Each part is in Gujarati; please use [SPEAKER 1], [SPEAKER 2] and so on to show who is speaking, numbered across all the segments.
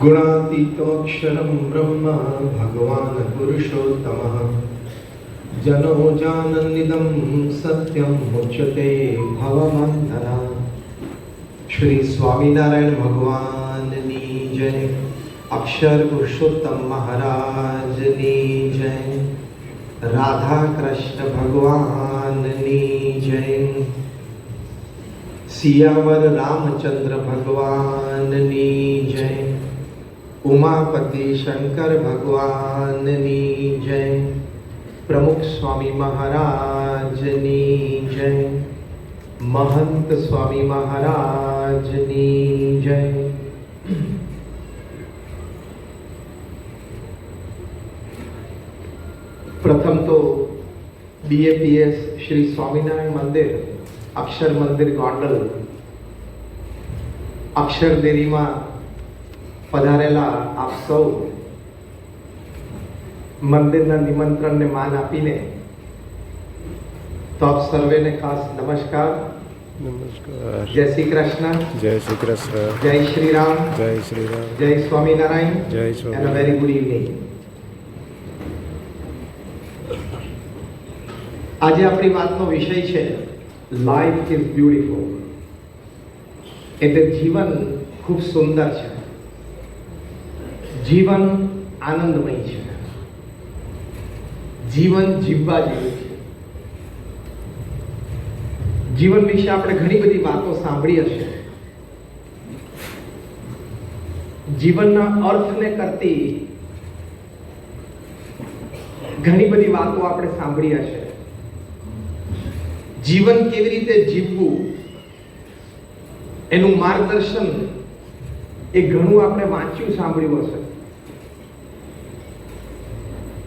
[SPEAKER 1] गुणातीतोऽक्षरं ब्रह्म भगवान् पुरुषोत्तमः जनो जानन्निदं सत्यं मुच्यते भवबन्धना। श्री स्वामीनारायण भगवाननी जय। अक्षर पुरुषोत्तम महाराजनी जय। राधा कृष्ण भगवाननी जय। सियावर रामचंद्र भगवाननी जय। उमापति शंकर भगवाननी जय। प्रमुख स्वामी महाराजनी जय। महंत स्वामी महाराजनी जय। प्रथम तो DAPS श्री स्वामीनारायण मंदिर अक्षर मंदिर गोंडल अक्षर डेरी में पधारेला आप सौ मंदिर निमंत्रण ने मान आपीने तो आप सर्वे ने खास नमस्कार।
[SPEAKER 2] नमस्कार।
[SPEAKER 1] जय श्री कृष्ण।
[SPEAKER 2] जय श्री कृष्ण।
[SPEAKER 1] जय श्री राम।
[SPEAKER 2] जय श्री राम।
[SPEAKER 1] जय स्वामीनारायण।
[SPEAKER 2] जय Swami.
[SPEAKER 1] And a very good evening. आज अपनी वातनो विषय है लाइफ इज ब्यूटीफुल। એટલે જીવન ખૂબ સુંદર છે, જીવન આનંદમય છે, જીવન જીવવા જેવું છે। જીવન વિશે આપણે ઘણી બધી વાતો સાંભળી હશે। જીવનના અર્થને કરતી ઘણી બધી વાતો આપણે સાંભળી હશે। જીવન કેવી રીતે જીવવું એનું માર્ગદર્શન એ ઘણું આપણે વાંચ્યું સાંભળ્યું હશે,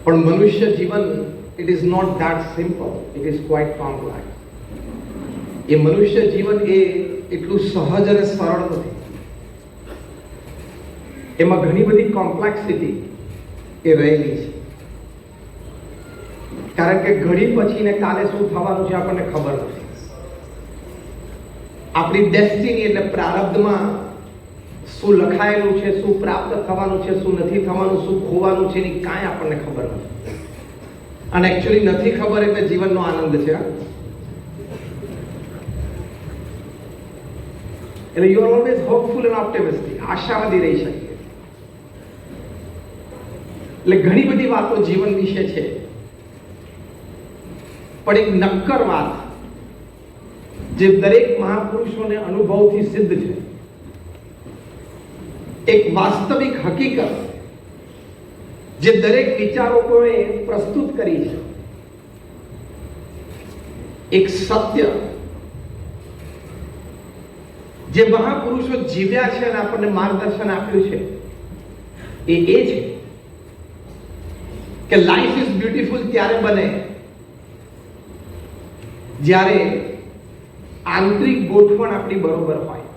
[SPEAKER 1] પણ મનુષ્ય જીવન it is not that simple, it is quite complex. એ મનુષ્ય જીવન એ એટલું સહજ અને સરળ નથી, એમાં ઘણી બધી કોમ્પ્લેક્સિટી એ રહેલી છે। કારણ કે ઘડી પછી ને કાલે શું થવાનું છે આપણને ખબર નથી। આપણી ડેસ્ટિની એટલે પ્રારબ્ધમાં શું લખાયેલું છે, શું પ્રાપ્ત થવાનું છે, શું નથી થવાનું, શું ખોવાનું છે, એની કાંઈ આપણને ખબર નથી। અને એકચ્યુઅલી નથી ખબર એટલે જીવનનો આનંદ છે। એટલે you are always hopeful and optimistic, આશાવાદી રહી શકીએ। એટલે ઘણી બધી વાતો જીવન વિશે છે, પણ એક નક્કર વાત જે દરેક મહાપુરુષોને અનુભવથી સિદ્ધ છે, એક વાસ્તવિક હકીકત જે દરેક વિચારકોએ પ્રસ્તુત કરી છે, એક સત્ય જે મહાપુરુષો જીવ્યા છે અને આપણને માર્ગદર્શન આપ્યું છે, એ છે કે લાઈફ ઇઝ બ્યુટીફુલ ત્યારે બને જ્યારે આંતરિક ગોઠવણ આપણી બરોબર હોય।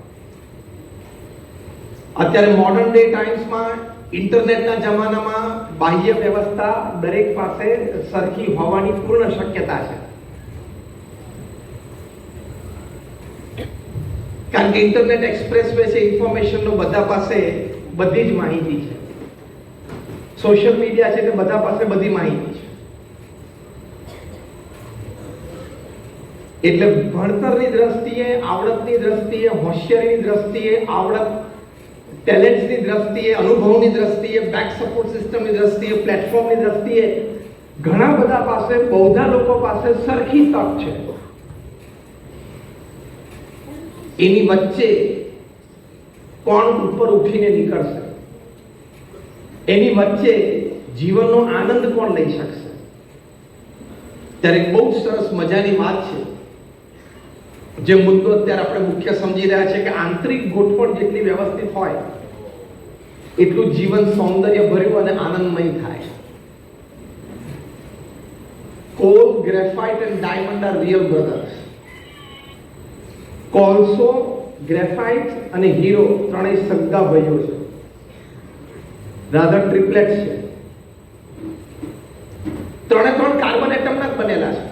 [SPEAKER 1] અત્યારે મોડર્ન ડે ટાઈમ્સમાં ઇન્ટરનેટના જમાનામાં બાહ્ય વ્યવસ્થા દરેક પાસે સરખી હોવાની પૂર્ણ શક્યતા છે, કારણ કે ઇન્ટરનેટ એક્સપ્રેસ વે છે, ઇન્ફોર્મેશનનો બધા પાસે બધી જ માહિતી છે, સોશિયલ મીડિયા છે એટલે બધા પાસે બધી માહિતી છે। એટલે ભણતરની દ્રષ્ટિએ, આવડતની દ્રષ્ટિએ, હોશિયારીની દ્રષ્ટિએ, આવડત ટેલેન્ટ્સની દ્રષ્ટિએ, અનુભવની દ્રષ્ટિએ, બેક સપોર્ટ સિસ્ટમની દ્રષ્ટિએ, પ્લેટફોર્મની દ્રષ્ટિએ ઘણા બધા પાસે, બહુધા લોકો પાસે સરખી તક છે। એની વચ્ચે કોણ ઉપર ઉઠીને નીકળશે, એની વચ્ચે જીવનનો આનંદ કોણ લઈ શકશે? ત્યારે બહુ સરસ મજાની વાત છે, જે મુદ્દો અત્યારે આપણે મુખ્ય સમજી રહ્યા છે કે આંતરિક ગોઠવણ જેટલી વ્યવસ્થિત હોય એટલું જીવન સૌંદર્ય ભર્યું અને આનંદમય થાય। Call, graphite and diamond R real brothers. કોલસો, ગ્રેફાઇટ અને હીરો ત્રણેય સગા ભાઈઓ છે, રાધર ટ્રિપ્લેટ્સ છે। ત્રણે ત્રણ કાર્બન એટમના જ બનેલા છે,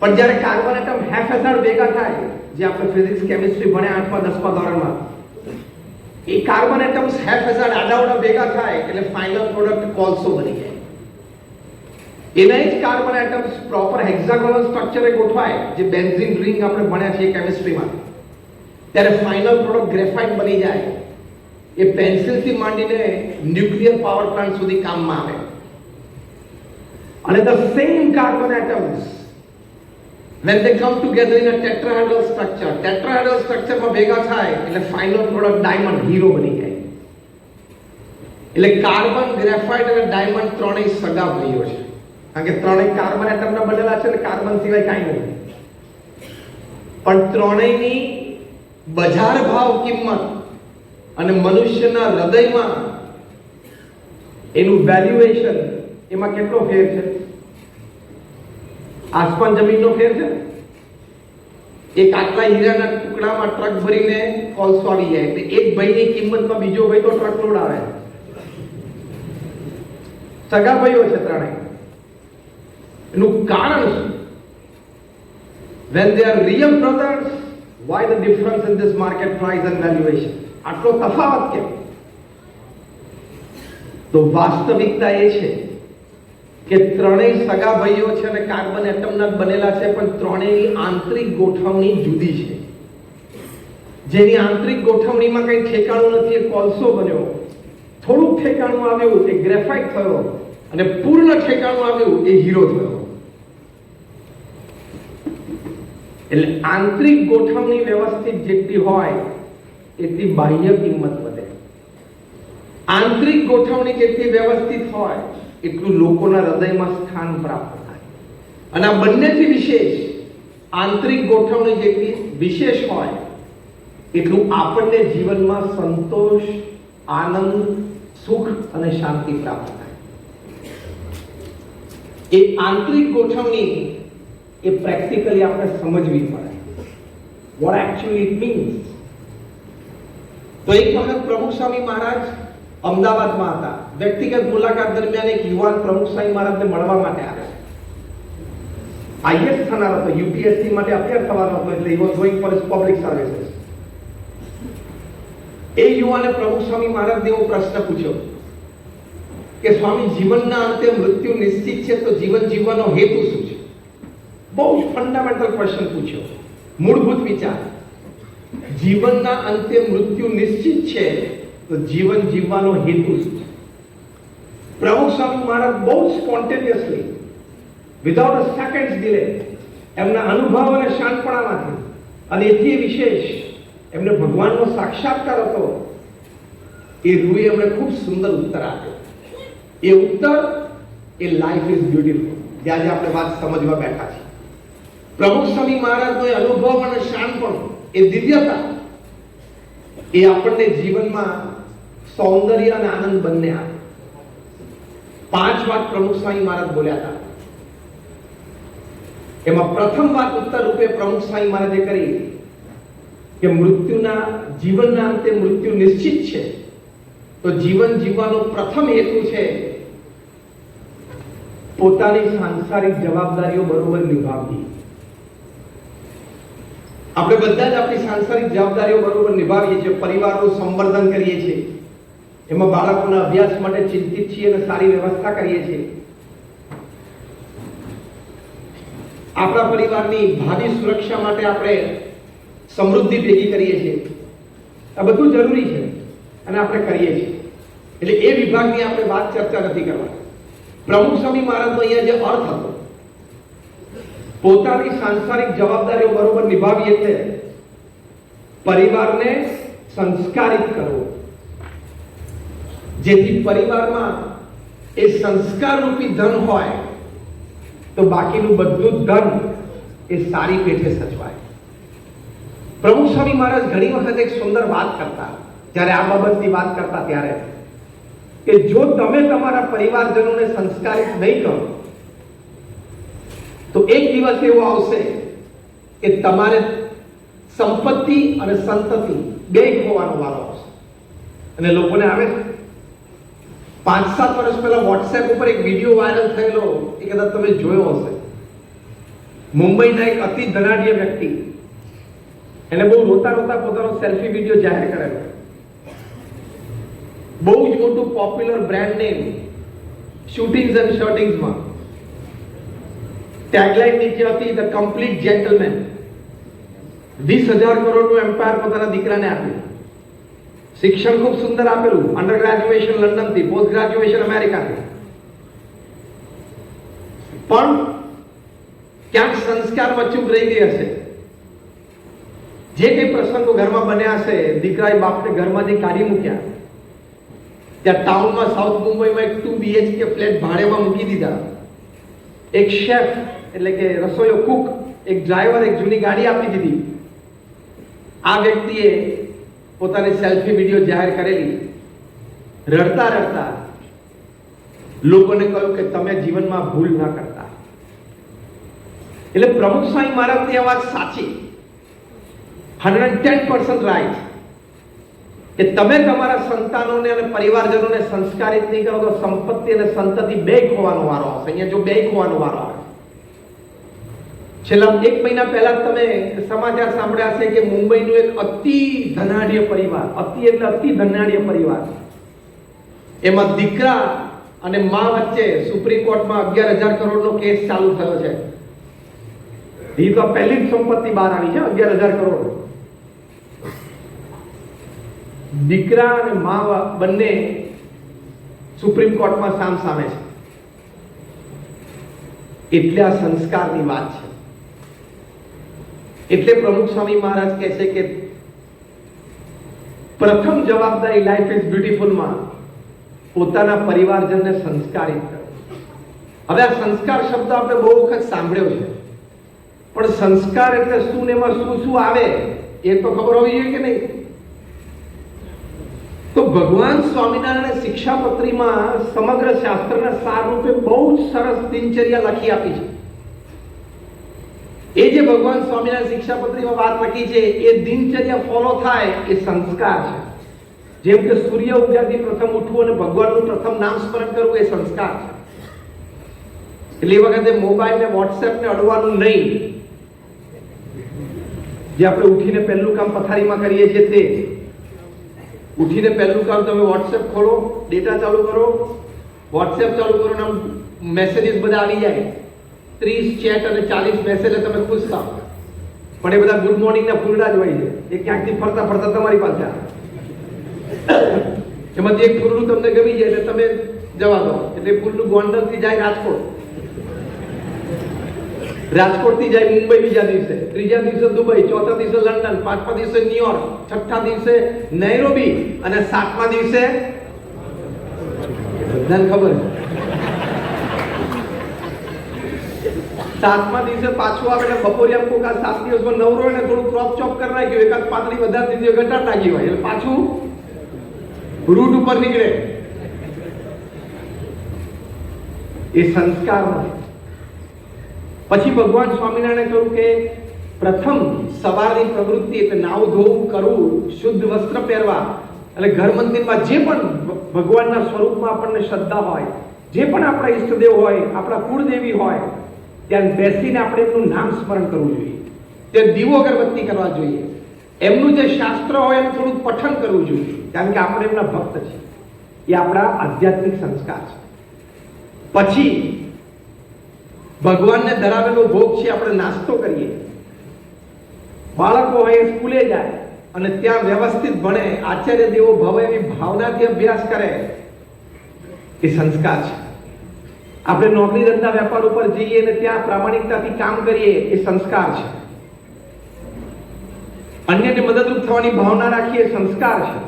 [SPEAKER 1] પણ જ્યારે કાર્બન એટમ હેફ હેઝાર્ડ ભેગા થાય, જે આપણે ફિઝિક્સ કેમિસ્ટ્રી ભણ્યા 8મા 10મા ધોરણમાં, એ કાર્બન એટમ્સ હેફેઝાડ આડાવડા ભેગા થાય એટલે ફાઇનલ પ્રોડક્ટ કોલસો બની જાય. એના જ કાર્બન એટમ્સ પ્રોપર હેક્સાગોનલ સ્ટ્રક્ચરે ગોઠવાય, જે બેન્ઝીન રિંગ આપણે ભણ્યા છીએ કેમિસ્ટ્રીમાં, ત્યારે ફાઇનલ પ્રોડક્ટ ગ્રેફાઇટ બની જાય. એ પેન્સિલ થી માંડીને ન્યુક્લિયર પાવર પ્લાન્ટ સુધી કામમાં આવે. અને the same carbon atoms when they come together in a tetrahedral structure માં ભેગા થાય એટલે ફાઇનલ પ્રોડક્ટ ડાયમંડ, હીરો બની જાય. એટલે કાર્બન, ગ્રેફાઇટ અને ડાયમંડ ત્રણેય સગા ભાઈઓ છે, કારણ કે ત્રણેય કાર્બન એટમના બનેલા છે એટલે કાર્બન સિવાય કાંઈ નથી. પણ ત્રણેયની બજાર ભાવ કિંમત અને મનુષ્યના હૃદયમાં એનું વેલ્યુએશન, એમાં કેટલો ફેર છે? આસમાન જમીનનો ફેર છે. એક આટલા હીરાના ટુકડામાં ટ્રક ભરીને કોલસો આવી જાય એટલે એક ભાઈની કિંમતમાં બીજો ભાઈ તો ટ્રક લોડ આવે. સગા ભાઈઓ છે ત્રણેય. એનું કારણ શું? when they are real brothers, why the difference in this market price and valuation? આટલો તફાવત કેમ? તો વાસ્તવિકતા એ છે કે ત્રણેય સગા ભાઈઓ છે અને કાર્બન એટમના બનેલા છે, પણ ત્રણેયની આંતરિક ગોઠવણી જુદી છે. જેની આંતરિક ગોઠવણીમાં કઈ ઠેકાણું નથી એ કોલસો બન્યો, થોડુંક ઠેકાણું આવ્યું એ ગ્રેફાઇટ થયો, અને પૂર્ણ ઠેકાણું આવ્યું એ હીરો થયો. એટલે આંતરિક ગોઠવણી વ્યવસ્થિત જેટલી હોય એટલી બાહ્ય કિંમત વધે. આંતરિક ગોઠવણી જેટલી વ્યવસ્થિત હોય એટલું લોકોના હૃદયમાં સ્થાન પ્રાપ્ત થાય. અને આ બંનેથી વિશેષ, આંતરિક ગોઠવણી જેટલી વિશેષ હોય એટલું આપણને જીવનમાં સંતોષ, આનંદ, સુખ અને શાંતિ પ્રાપ્ત થાય. એ આંતરિક ગોઠવણી એ પ્રેક્ટિકલી આપણે સમજવી પડે. what actually it means. તો એક વખત પ્રમુખ સ્વામી મહારાજ અમદાવાદમાં હતા. વ્યક્તિગત મુલાકાત દરમિયાન એક યુવાન પ્રમુખ સ્વામી મહારાજને મળવા માટે આવ્યા. આઈએસ થનાર હતો, યુપીએસસી માટે અપીયર થવાનો હતો, એટલે he was going for his public services. એ યુવાને પ્રમુખ સ્વામી મહારાજને એવો પ્રશ્ન પૂછ્યો કે સ્વામી, જીવનના અંતે મૃત્યુ નિશ્ચિત છે, તો જીવન જીવવાનો હેતુ શું છે? બહુ જ ફંડામેન્ટલ ક્વેશ્ચન પૂછ્યો, મૂળભૂત વિચાર. જીવનના અંતે મૃત્યુ નિશ્ચિત છે, તો જીવન જીવવાનો હેતુ શું છે? પ્રમુખ સ્વામી મહારાજ બહુ spontaneously, without a seconds delay, એમના અનુભવ અને શાંતપણામાંથી, અને એથી વિશેષ એમને ભગવાનનો સાક્ષાત્કાર હતો, એ રૂએ એમણે ખૂબ સુંદર ઉત્તર આપ્યો. એ ઉત્તર એ લાઈફ ઇઝ બ્યુટીફુલ, જે આજે આપણે વાત સમજવા બેઠા છીએ. પ્રમુખ સ્વામી મહારાજનો એ અનુભવ અને શાંતપણું, એ દિવ્યતા, એ આપણને જીવનમાં સૌંદર્ય અને આનંદ બંને આપે. 5 વાત પ્રમુખ સ્વામી મહારાજ બોલ્યા હતા. એમાં પ્રથમ વાત ઉત્તર રૂપે પ્રમુખ સ્વામી મહારાજે કરી કે જીવનના અંતે મૃત્યુ નિશ્ચિત છે, તો જીવન જીવવાનો પ્રથમ હેતુ છે પોતાની સાંસારિક જવાબદારીઓ બરોબર નિભાવવી. આપણે બધા જ આપણી સાંસારિક જવાબદારીઓ બરોબર નિભાવીએ છીએ. પરિવારનું સંવર્ધન કરીએ છીએ, એમાં બાળકોના અભ્યાસ માટે ચિંતિત છીએ અને સારી વ્યવસ્થા કરીએ છીએ. આપણા પરિવારની ભાવિ સુરક્ષા માટે આપણે સમૃદ્ધિ ભેગી કરીએ છીએ. આ બધું જરૂરી છે અને આપણે કરીએ છીએ. એટલે એ વિભાગની આપણે વાત ચર્ચા નથી કરવાની. પ્રમુખ સ્વામી મહારાજનો અહીંયા જે અર્થ હતો, પોતાની સાંસારિક જવાબદારીઓ બરોબર નિભાવી એટલે પરિવારને સંસ્કારિત કરવો, જેથી પરિવારમાં એ સંસ્કાર રૂપી ધન હોય તો બાકીનું બધું ધન એ સારી પેઠે સચવાય. પ્રમુખ સ્વામી મહારાજ ઘણી વખત એક સુંદર વાત કરતા, જ્યારે આ બાબતની વાત કરતા ત્યારે, કે જો તમે તમારા પરિવારજનોને સંસ્કારિત નહીં કરો તો એક દિવસ એવો આવશે કે તમારે સંપત્તિ અને સંતતિ બે ખોવાનો વારો આવશે. અને લોકોને આવે છે. 5-7 વર્ષ પહેલા વોટ્સએપ ઉપર એક વિડીયો વાયરલ થયેલો, એ કદાચ તમે જોયો હશે. મુંબઈના એક અતિ ધનાઢ્ય વ્યક્તિ, એને બહુ રોતા રોતા પોતાનો સેલ્ફી વિડીયો જાહેર કરેલો. બહુ જ મોટું popular brand name suitings and શર્ટિંગ્સમાં ટેગલાઇન નીચે હતી ધ કમ્પ્લીટ જેન્ટલમેન. 20,000 કરોડનું એમ્પાયર પોતાના દીકરાને આપ્યું. શિક્ષણ ખૂબ સુંદર આપેલું, અંડર ગ્રેજ્યુએશન લંડનથી, પોસ્ટ ગ્રેજ્યુએશન અમેરિકાથી. પણ ક્યાંક સંસ્કારમાં ચૂક રહી ગઈ હશે. જે કંઈ પ્રસંગો ઘરમાં બન્યા હશે, દીકરાએ બાપને ઘરમાંથી કાઢી મૂક્યા. ત્યાં ટાઉનમાં સાઉથ મુંબઈમાં એક 2 BHK ફ્લેટ ભાડેમાં મૂકી દીધા. એક શેફ એટલે કે રસોઈયો કુક, એક ડ્રાઈવર, એક જૂની ગાડી આપી દીધી. આ વ્યક્તિએ પોતાની સેલ્ફી વિડીયો જાહેર કરેલી. રડતા રડતા લોકોને કહ્યું કે તમે જીવનમાં ભૂલ ના કરતા. એટલે પ્રમુખ સ્વામી મહારાજની આ વાત સાચી, 110% રાઈટ, કે તમે તમારા સંતાનોને અને પરિવારજનોને સંસ્કારિત નહીં કરો તો સંપત્તિ અને સંતતિ બે ખોવાનો વારો આવશે. અહીંયા જો બે ખોવાનો વારો આવે. છેલ્લા 1 મહિના પહેલા તમે સમાચાર સાંભળ્યા હશે કે મુંબઈનું એક અતિ ધનાઢ્ય પરિવાર, અતિ એટલે અતિ ધનાઢ્ય પરિવાર, એમાં દીકરા અને મા વચ્ચે સુપ્રીમ કોર્ટમાં 11,000 કરોડનો કેસ ચાલુ થયો છે. એ તો પહેલી જ સંપત્તિ બહાર આવી છે, 11,000 કરોડ. દીકરા અને મા બંને સુપ્રીમ કોર્ટમાં સામ સામે છે. એટલે આ સંસ્કારની વાત છે. એટલે પ્રમુખ સ્વામી મહારાજ કહે છે કે પ્રથમ જવાબદારી લાઈફ ઇઝ બ્યુટીફુલમાં પોતાના પરિવારજનને સંસ્કારિત કરો. હવે આ સંસ્કાર શબ્દ આપણે બહુ વખત સાંભળ્યો છે, પણ સંસ્કાર એટલે શું ને એમાં શું શું આવે એ તો ખબર હોવી જોઈએ કે નહીં? તો ભગવાન સ્વામિનારાયણ શિક્ષાપત્રીમાં સમગ્ર શાસ્ત્રના સાર રૂપે બહુ જ સરસ દિનચર્યા લખી આપી છે. એ જે ભગવાન સ્વામિનારાયણ શિક્ષાપત્રીમાં વાત લખી છે એ દિનચર્યા ફોલો થાય એ સંસ્કાર છે. જેમ કે સૂર્ય ઉગ્યાથી પ્રથમ ઉઠવું અને ભગવાનનું પ્રથમ નામ સ્મરણ કરવું એ સંસ્કાર છે. એટલે એ વખતે મોબાઈલ ને વોટ્સએપ ને અડવાનું નહીં. જે આપણે ઉઠીને પહેલું કામ પથારીમાં કરીએ છીએ તે ઉઠીને પહેલું કામ તમે વોટ્સએપ ખોલો, ડેટા ચાલુ કરો, વોટ્સએપ ચાલુ કરો ને મેસેજીસ બધા આવી જાય. 30 ચેટ અને 40 મેસેજ તમે ખુશ થાવ. પણ એ બધા ગુડ મોર્નિંગ ના ફૂલડા જ હોય છે. એ ક્યાંકથી ફરતા ફરતા તમારી પાસે આવે. એમાંથી એક ફૂલડું તમને ગમી જાય એટલે તમે જવા દો. એટલે ફૂલડું ગોંડલથી જાય રાજકોટ, રાજકોટથી જાય મુંબઈ બીજા દિવસે, ત્રીજા દિવસે દુબઈ, ચોથા દિવસે લંડન, પાંચમા દિવસે ન્યુયોર્ક, છઠ્ઠા દિવસે નૈરોબી અને સાતમા દિવસે બધાને ખબર છે. સાતમા દિવસે પાછું આવે એટલે બપોરિયા કોક આ 7 દિવસમાં નવરો હોય ને થોડું ક્રોપ ચોપ કરી નાખ્યું, એકાદ પાતળી વધારે દીધી ઘટાડ નાખી હોય એટલે પાછું રૂટ ઉપર નીકળે. એ સંસ્કાર નથી. પછી ભગવાન સ્વામિનારાયણે કહ્યું કે પ્રથમ સવારની પ્રવૃત્તિ એટલે નાવું ધોવું કરવું, શુદ્ધ વસ્ત્ર પહેરવા, એટલે ઘર મંદિરમાં જે પણ ભગવાનના સ્વરૂપમાં આપણને શ્રદ્ધા હોય, જે પણ આપણા ઈષ્ટદેવ હોય, આપણા કુળદેવી હોય, ત્યાં બેસીને આપણે એમનું નામ સ્મરણ કરવું જોઈએ. તે દીવો અગરબત્તી કરવા જોઈએ. એમનું જે શાસ્ત્ર હોય એનું થોડું પઠન કરવું જોઈએ, કારણ કે આપણે એમના ભક્ત છીએ. એ આપણા આધ્યાત્મિક સંસ્કાર છે. પછી ભગવાનને ધરાવેલો ભોગ છે આપણે નાસ્તો કરીએ. બાળકો હોય સ્કૂલે જાય અને ત્યાં વ્યવસ્થિત ભણે, આચાર્ય દેવો ભવ એવી ભાવનાથી અભ્યાસ કરે, એ સંસ્કાર છે. આપણે નોકરી ધંધા વેપાર ઉપર જઈએ અને ત્યાં પ્રામાણિકતાથી કામ કરીએ, એ સંસ્કાર છે. અન્યને મદદરૂપ થવાની ભાવના રાખીએ, સંસ્કાર છે.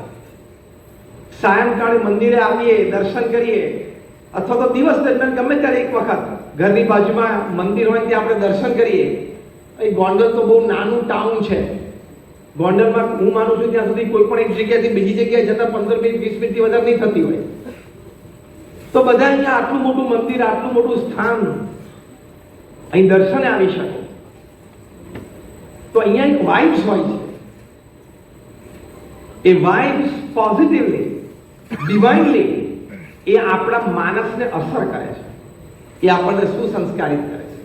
[SPEAKER 1] સાયંકાળે મંદિરે આવીએ, દર્શન કરીએ, અથવા તો દિવસ દરમિયાન ગમે ત્યારે એક વખત ઘરની બાજુમાં મંદિર હોય ત્યાં આપણે દર્શન કરીએ. અહીં ગોંડલ તો બહુ નાનું ટાઉન છે. ગોંડલમાં હું માનું છું ત્યાં સુધી કોઈ પણ એક જગ્યાથી બીજી જગ્યાએ જતા 15 મિનિટ 20 મિનિટથી વધારે નહીં થતી હોય. તો બધા અહીંયા આટલું મોટું મંદિર, આટલું મોટું સ્થાન, અહીં દર્શને આવી શકે. તો અહીંયા એક વાઇબ્સ હોય છે. એ વાઇબ્સ પોઝિટિવલી, ડિવાઇનલી એ આપણા માનસને અસર કરે છે. એ આપણને સુસંસ્કારિત કરે છે.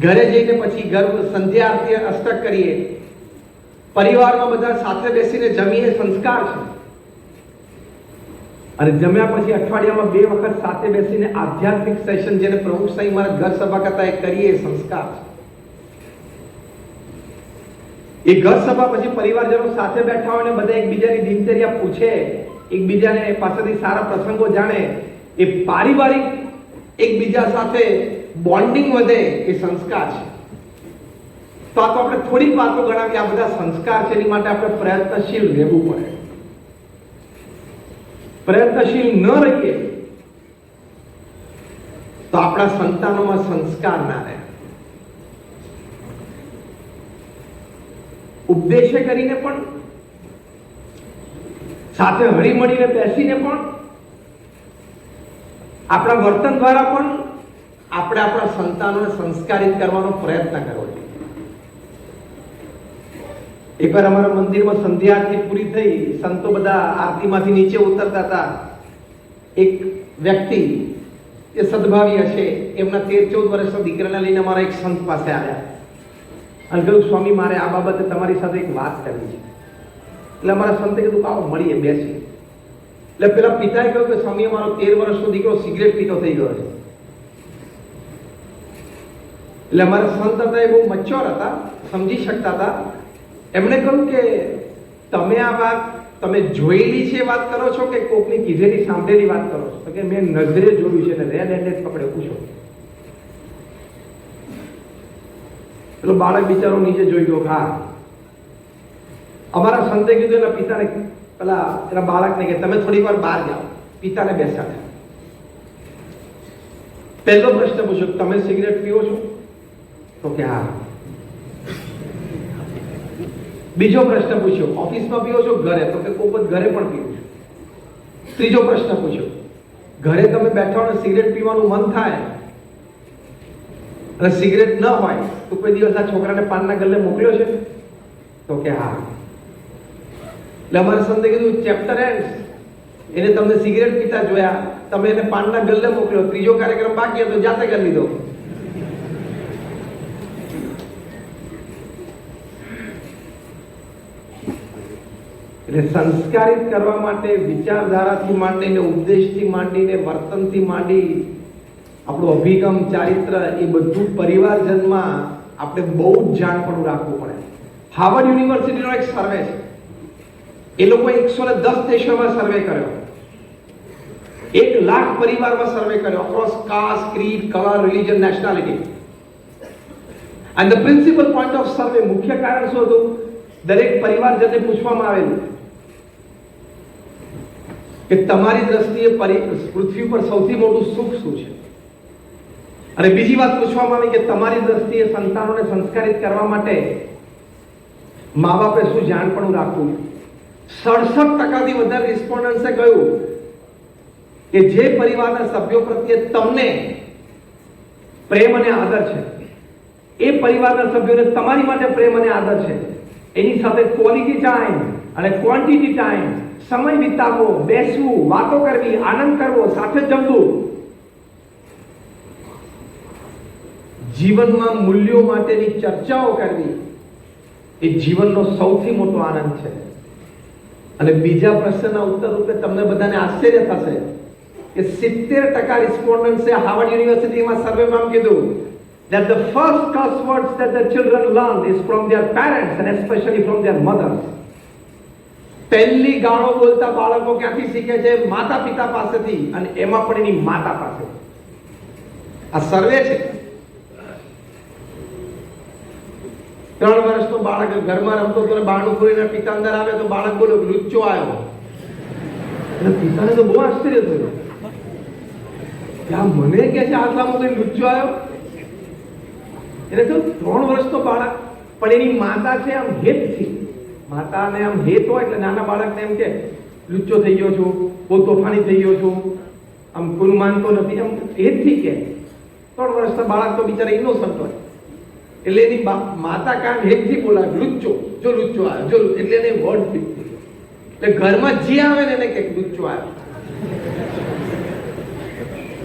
[SPEAKER 1] ઘરે જઈને પછી ઘર સંધ્યા આરતી અષ્ટક કરીએ, પરિવારમાં બધા સાથે બેસીને જમીએ, સંસ્કાર છે. અને જમ્યા પછી અઠવાડિયામાં 2 વખત સાથે બેસીને આધ્યાત્મિક સેશન, જેને પ્રમુખ સાંઈ મારા ઘર સભા કરતા એ કરીએ, એ સંસ્કાર છે. એ ઘર સભા પછી પરિવારજનો સાથે બેઠા હોય ને બધા એકબીજાની દિનચર્યા પૂછે, એકબીજાને પાસેથી સારા પ્રસંગો જાણે, એ પારિવારિક એકબીજા સાથે બોન્ડિંગ વધે, એ સંસ્કાર છે. તો આ તો આપણે થોડીક વાતો ગણાવી, આ બધા સંસ્કાર છે. એની માટે આપણે પ્રયત્નશીલ રહેવું પડે. પ્રયત્નશીલ ન રહીએ તો આપણા સંતાનોમાં સંસ્કાર ના રહે. ઉપદેશે કરીને પણ, સાથે હળી મળીને બેસીને પણ, આપણા વર્તન દ્વારા પણ આપણે આપણા સંતાનોને સંસ્કારિત કરવાનો પ્રયત્ન કરવો જોઈએ. એકવાર અમારા મંદિરમાં સંધ્યા આરતી પૂરી થઈ, સંતો બધા આરતીમાંથી નીચે ઉતરતા હતા. એક વ્યક્તિ, એ સદભાવી હશે, એમના 13-14 વર્ષના દીકરાને લઈને અમારા એક સંત પાસે આવ્યા અને કહ્યું, સ્વામી, મારે આ બાબતે તમારી સાથે એક વાત કરવી છે. એટલે અમારા સંતે કીધું, આવો મળીએ, બેસીએ. એટલે પેલા પિતાએ કહ્યું કે સ્વામી, અમારો 13 વર્ષનો દીકરો સિગરેટ પીતો થઈ ગયો છે. એટલે અમારા સંત હતા, એ બહુ મચ્યોર હતા, સમજી શકતા હતા. એમણે કહ્યું કે તમે આ વાત તમે જોયેલી છે વાત કરો છો કે કોકની કીધેલી સાંભળેલી વાત કરો છો? તો કે મેં નજરે જોયું છે ને રેડ હેન્ડેડ પકડે. પૂછો. પેલો બાળક બિચારો નીચે જોઈ ગયો. હા. અમારા સંતે કીધું એના પિતાને, પેલા એના બાળકને કે તમે થોડી વાર બહાર જાઓ. પિતાને બેસાડ્યા. પહેલો પ્રશ્ન પૂછ્યો, તમે સિગરેટ પીવો છો? તો કે હા. બીજો પ્રશ્ન પૂછ્યો, ઓફિસમાં પીવો છો? ઘરે? તો કે કોક ઘરે પણ પીવું છું. ત્રીજો પ્રશ્ન પૂછ્યો, ઘરે તમે બેઠા હો ને સિગરેટ પીવાનું મન થાય અને સિગરેટ ન હોય તો કોઈ દિવસ આ છોકરાને પાનના ગલ્લે મોકલ્યો છે? તો કે હા. એટલે અમારા સંતે કીધું, ચેપ્ટર એન્ડ. એને તમને સિગરેટ પીતા જોયા, તમે એને પાનના ગલ્લે મોકલ્યો, ત્રીજો કાર્યક્રમ બાકી હતો, જાતે કરી લીધો. એટલે સંસ્કારિત કરવા માટે વિચારધારાથી માંડીને, ઉપદેશથી માંડીને, વર્તનથી માંડી, આપણું અભિગમ, ચારિત્ર, એ બધું પરિવારજનમાં આપણે બહુ જ જાણપણું રાખવું પડે. હાર્વર્ડ યુનિવર્સિટીનો એક સર્વે છે. એ લોકોએ 110 દેશોમાં સર્વે કર્યો, 1 લાખ પરિવારમાં સર્વે કર્યો, across caste, creed, colour, religion, nationality. And the principal point of survey, મુખ્ય કારણ શું હતું? દરેક પરિવારજનને પૂછવામાં આવેલું કે તમારી દ્રષ્ટિએ પૃથ્વી પર સૌથી મોટું સુખ શું છે? અને બીજી વાત પૂછવામાં આવી કે તમારી દ્રષ્ટિએ સંતાનોને સંસ્કારિત કરવા માટે મા બાપે શું જાણપણું રાખવું? 67% વધારે રિસ્પોન્ડન્ટ્સે કહ્યું કે જે પરિવારના સભ્યો પ્રત્યે તમને પ્રેમ અને આદર છે, એ પરિવારના સભ્યોને તમારી માટે પ્રેમ અને આદર છે. એની સાથે ક્વોલિટી ટાઈમ અને ક્વોન્ટિટી ટાઈમ, સમય વિતાવવો, બેસવું, વાતો કરવી, આનંદ કરવો, સાથે જમવું, જીવનમાં મૂલ્યો માટેની ચર્ચાઓ કરવી, એ જીવનનો સૌથી મોટો આનંદ છે. અને બીજા પ્રશ્નના ઉત્તર રૂપે તમને બધાને આશ્ચર્ય થશે કે 70% રિસ્પોન્ડન્ટ્સે હાર્વર્ડ યુનિવર્સિટીમાં સર્વેમાં કીધું that the first curse words that the children learn is from their parents and especially from their mothers. પહેલી ગાળો બોલતા બાળકો ક્યાંથી શીખે છે? માતા પિતા પાસેથી, અને એમાં પણ એની માતા પાસે. આ સર્વે છે. 3 વર્ષનો બાળક ઘરમાં રમતો તો બારણું ખોલીને પિતા અંદર આવે તો બાળક બોલ્યો, લુચ્ચો આવ્યો. અને પિતાને તો બહુ આશ્ચર્ય થયું કે આ મને કે છે આટલામાં કઈ લુચ્ચો આવ્યો? એટલે તો 3 વર્ષનો બાળક, પણ એની માતા છે આમ હેતથી. માતાને આમ હેત હોય એટલે નાના બાળકને એમ કે લુચ્ચો થઈ ગયો છું, બહુ તોફાની થઈ ગયો છું, આમ કોઈ માનતો નથી, આમ હેતથી કે. 3 વર્ષના બાળક તો બિચારા ઇનોસન્ટ હોય એટલે એની માતા કામ હેતથી બોલાવે, લુચ્ચો, જો લુચ્ચો આવ્યો, જો, એટલે એને વર્ડ ફિટ થઈ ગયો. એટલે ઘરમાં જે આવે ને એને કે લુચ્ચો આવ્યો.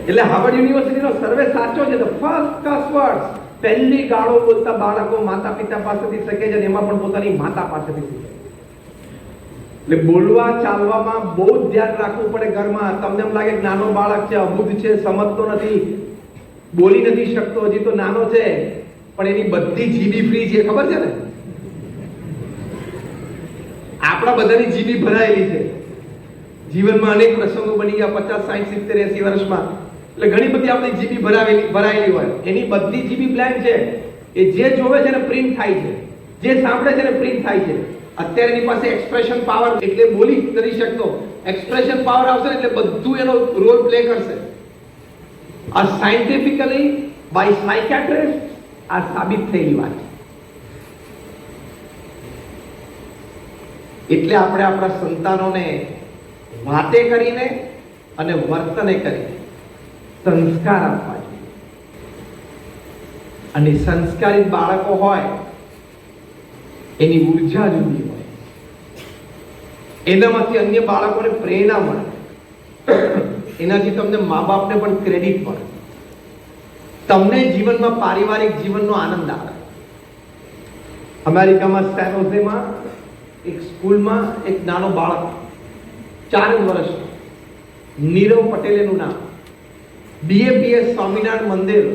[SPEAKER 1] એટલે હાર્વર્ડ યુનિવર્સિટીનો સર્વે સાચો છે. ધ ફર્સ્ટ કર્સ વર્ડ્સ, પહેલી ગાળો બોલતા બાળકો માતા પિતા પાસેથી શીખે છે, એમાં પણ પોતાની માતા પાસેથી શીખે. એટલે બોલવા ચાલવામાં બહુ જ ધ્યાન રાખવું પડે ઘરમાં. તમને એમ લાગે કે નાનો બાળક છે, અબુધ છે, સમજતો નથી, બોલી નથી શકતો, હજી તો નાનો છે, પણ એની બધી જીબી ફ્રી છે, ખબર છે ને? આપણા બધાની જીબી ભરાયેલી છે. જીવનમાં અનેક પ્રસંગો બની ગયા 50, 60, 70, 80 વર્ષમાં, એટલે ઘણી બધી આપણી જીબી ભરાયેલી હોય. એની બધી જીબી બ્લેન્ક છે. એ જે જોવે છે ને પ્રિન્ટ થાય છે, જે સાંભળે છે ને પ્રિન્ટ થાય છે. અત્યારે એની પાસે એક્સપ્રેશન પાવર, એટલે બોલી કરી શકતો, એક્સપ્રેશન પાવર આવશે એટલે બધું એનો રોલ પ્લે કરશે. આ સાયન્ટિફિકલી બાય સાયકાટ્રિસ્ટ આ સાબિત થયેલી વાત છે. એટલે આપણે આપણા સંતાનોને વાતે કરીને અને વર્તને કરીને સંસ્કાર આપવા જોઈએ. અને સંસ્કારિત બાળકો હોય એની ઉર્જા જુદી હોય, એનામાંથી અન્ય બાળકોને પ્રેરણા મળે, એનાથી તમને મા બાપને પણ ક્રેડિટ મળે, તમને જીવનમાં પારિવારિક જીવનનો આનંદ આવે. અમેરિકામાં સેન હોઝેમાં એક સ્કૂલમાં એક નાનો બાળક 4 વર્ષનો, નીરવ પટેલ એનું નામ, BAPS સ્વામિનારાયણ મંદિર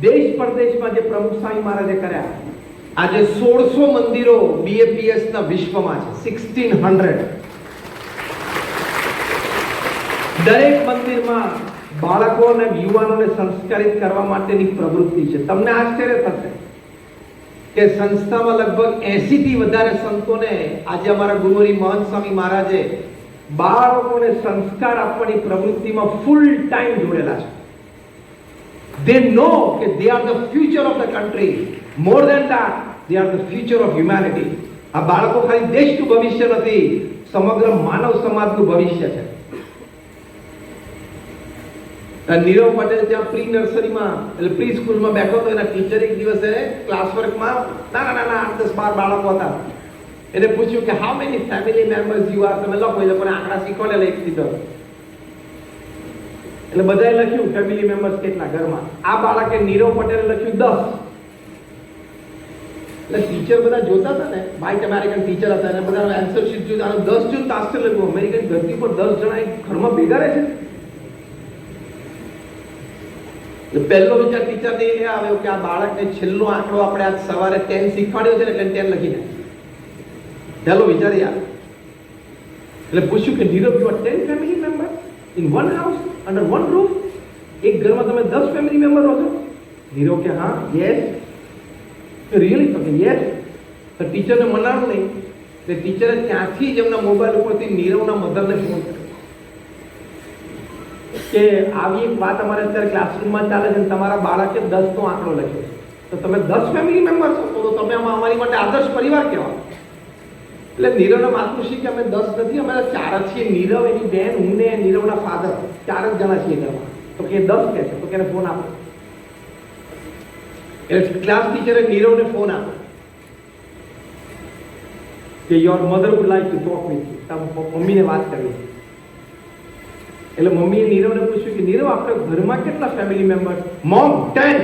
[SPEAKER 1] દેશ પરદેશમાં જે પ્રમુખ સ્વામી મહારાજે કર્યા, આજે 1600 મંદિરો BAPS ના વિશ્વમાં છે. 1600. દરેક મંદિરમાં બાળકો અને યુવાનોને સંસ્કારિત કરવા માટેની પ્રવૃત્તિ છે. તમને આશ્ચર્ય થશે કે સંસ્થામાં લગભગ 80 થી વધારે સંતોને આજે અમારા ગુરુવરી મહંત સ્વામી મહારાજે બાળકોને સંસ્કાર આપવાની પ્રવૃત્તિમાં ફૂલ ટાઈમ જોડેલા છે. They know that they are the future of the country. More than that, they are the future of humanity. આ બાળકો ખાલી દેશનું ભવિષ્ય નથી, સમગ્ર માનવ સમાજનું ભવિષ્ય છે. નીરવ પટેલ ત્યાં પ્રી નર્સરીમાં એટલે પ્રી સ્કૂલમાં બેઠો હતો. એના ટીચર એક દિવસે ક્લાસ વર્કમાં નાના 8-10 બાળકો હતા. એને પૂછ્યું કે how many family members you are. તમે લખો, એ લોકોને આંકડા શીખવાડેલા 1 થી 10. એટલે બધાએ લખ્યું ફેમિલી મેમ્બર્સ કેટલા ઘરમાં. આ બાળકે નીરવ પટેલે લખ્યું 10. એટલે ટીચર બધા જોતા હતા ને, વ્હાઇટ અમેરિકન ટીચર હતા, અને બધા આન્સર શીટ જોતા, 10 જણ તાસ્તે લખ્યું. અમેરિકન ધરતી પર 10 જણા એક ઘરમાં ભેગા રહે છે. એટલે પહેલો વિચાર ટીચરને એ આવ્યો કે આ બાળકને છેલ્લો આંકડો આપણે આજ સવારે 10 શીખવાડ્યો છે ને, એટલે 10 લખીને. પહેલો વિચાર યાર. એટલે પૂછ્યું કે Nirav, you are 10 family member in one house under one roof. એક ઘરમાં તમે 10 ફેમિલી મેમ્બર રહો છો? નીરવ કે હા, યસ. રિયલી? તો કે યસ. તો ટીચરને મનાણું નહીં, એટલે ટીચરે ત્યાંથી જ એમના મોબાઈલ ઉપરથી નીરવના મધરને ફોન કર્યો કે આવી એક વાત અમારે અત્યારે ક્લાસરૂમમાં ચાલે છે, તમારા બાળકે 10 નો આંકડો લખ્યો, તો તમે 10 ફેમિલી મેમ્બર છો, તો તમે અમારી માટે આદર્શ પરિવાર કહેવાય. એટલે નીરવના માતૃશ્રી કે અમે 10 નથી, અમે 4 જ છીએ. નીરવ, એની બેન, હું ને નીરવના ફાધર 4 જ જણા છીએ ઘરમાં. તો કે 10 કહે છે, તો કે ફોન આપો. એટલે ક્લાસ ટીચરે નીરવને ફોન આપ્યો કે your mother would like to talk with you. મમ્મીને વાત કરવી છે. એટલે મમ્મીએ નીરવને પૂછ્યું કે નીરવ, આપણે ઘરમાં કેટલા ફેમિલી મેમ્બર? મોમ 10.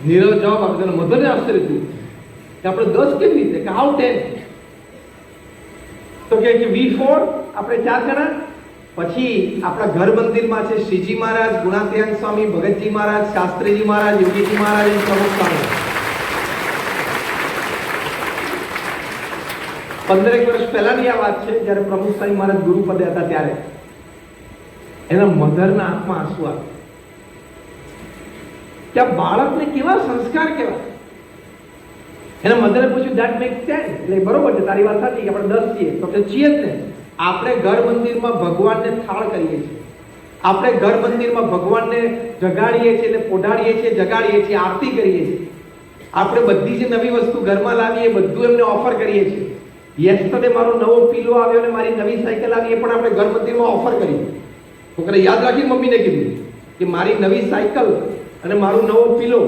[SPEAKER 1] નીરવ જવાબ આપ્યો. મધરને આશ્ચર્ય થયું કે આપણે 10 કેવી રીતે, કે હાઉ 10? તો કે V4 આપણે 4 જણા. પછી આપણા ઘર મંદિરમાં છે શ્રીજી મહારાજ, ગુણાતીતાનંદ સ્વામી, ભગતજી મહારાજ, શાસ્ત્રીજી મહારાજ, યોગીજી મહારાજ, પ્રમુખ સ્વામી. 15 વર્ષ પહેલાની આ વાત છે, જ્યારે પ્રમુખ સ્વામી મહારાજ ગુરુપદે હતા ત્યારે એના મધરના આંખમાં આંસુ આવ્યા કે આ બાળકને કેવા સંસ્કાર કેવા. એના મધરે પૂછ્યું ધેટ મેક્સ સેન્સ. એટલે બરોબર છે, તારી વાત સાચી કે આપણે 10 છીએ. તો કે છીએ જ ને. આપણે ઘર મંદિરમાં ભગવાનને થાળ કરીએ છીએ, આપણે ઘર મંદિરમાં ભગવાનને જગાડીએ છીએ, એટલે પોઢાડીએ છીએ, જગાડીએ છીએ, આરતી કરીએ છીએ. આપણે બધી જે નવી વસ્તુ ઘરમાં લાવીએ બધું એમને ઓફર કરીએ છીએ. યસ્ટરડે મારો નવો પીલો આવ્યો અને મારી નવી સાયકલ આવી, એ પણ આપણે ઘર મંદિરમાં ઓફર કરી. છોકરા યાદ રાખી મમ્મીને કીધું કે મારી નવી સાયકલ અને મારું નવો પીલો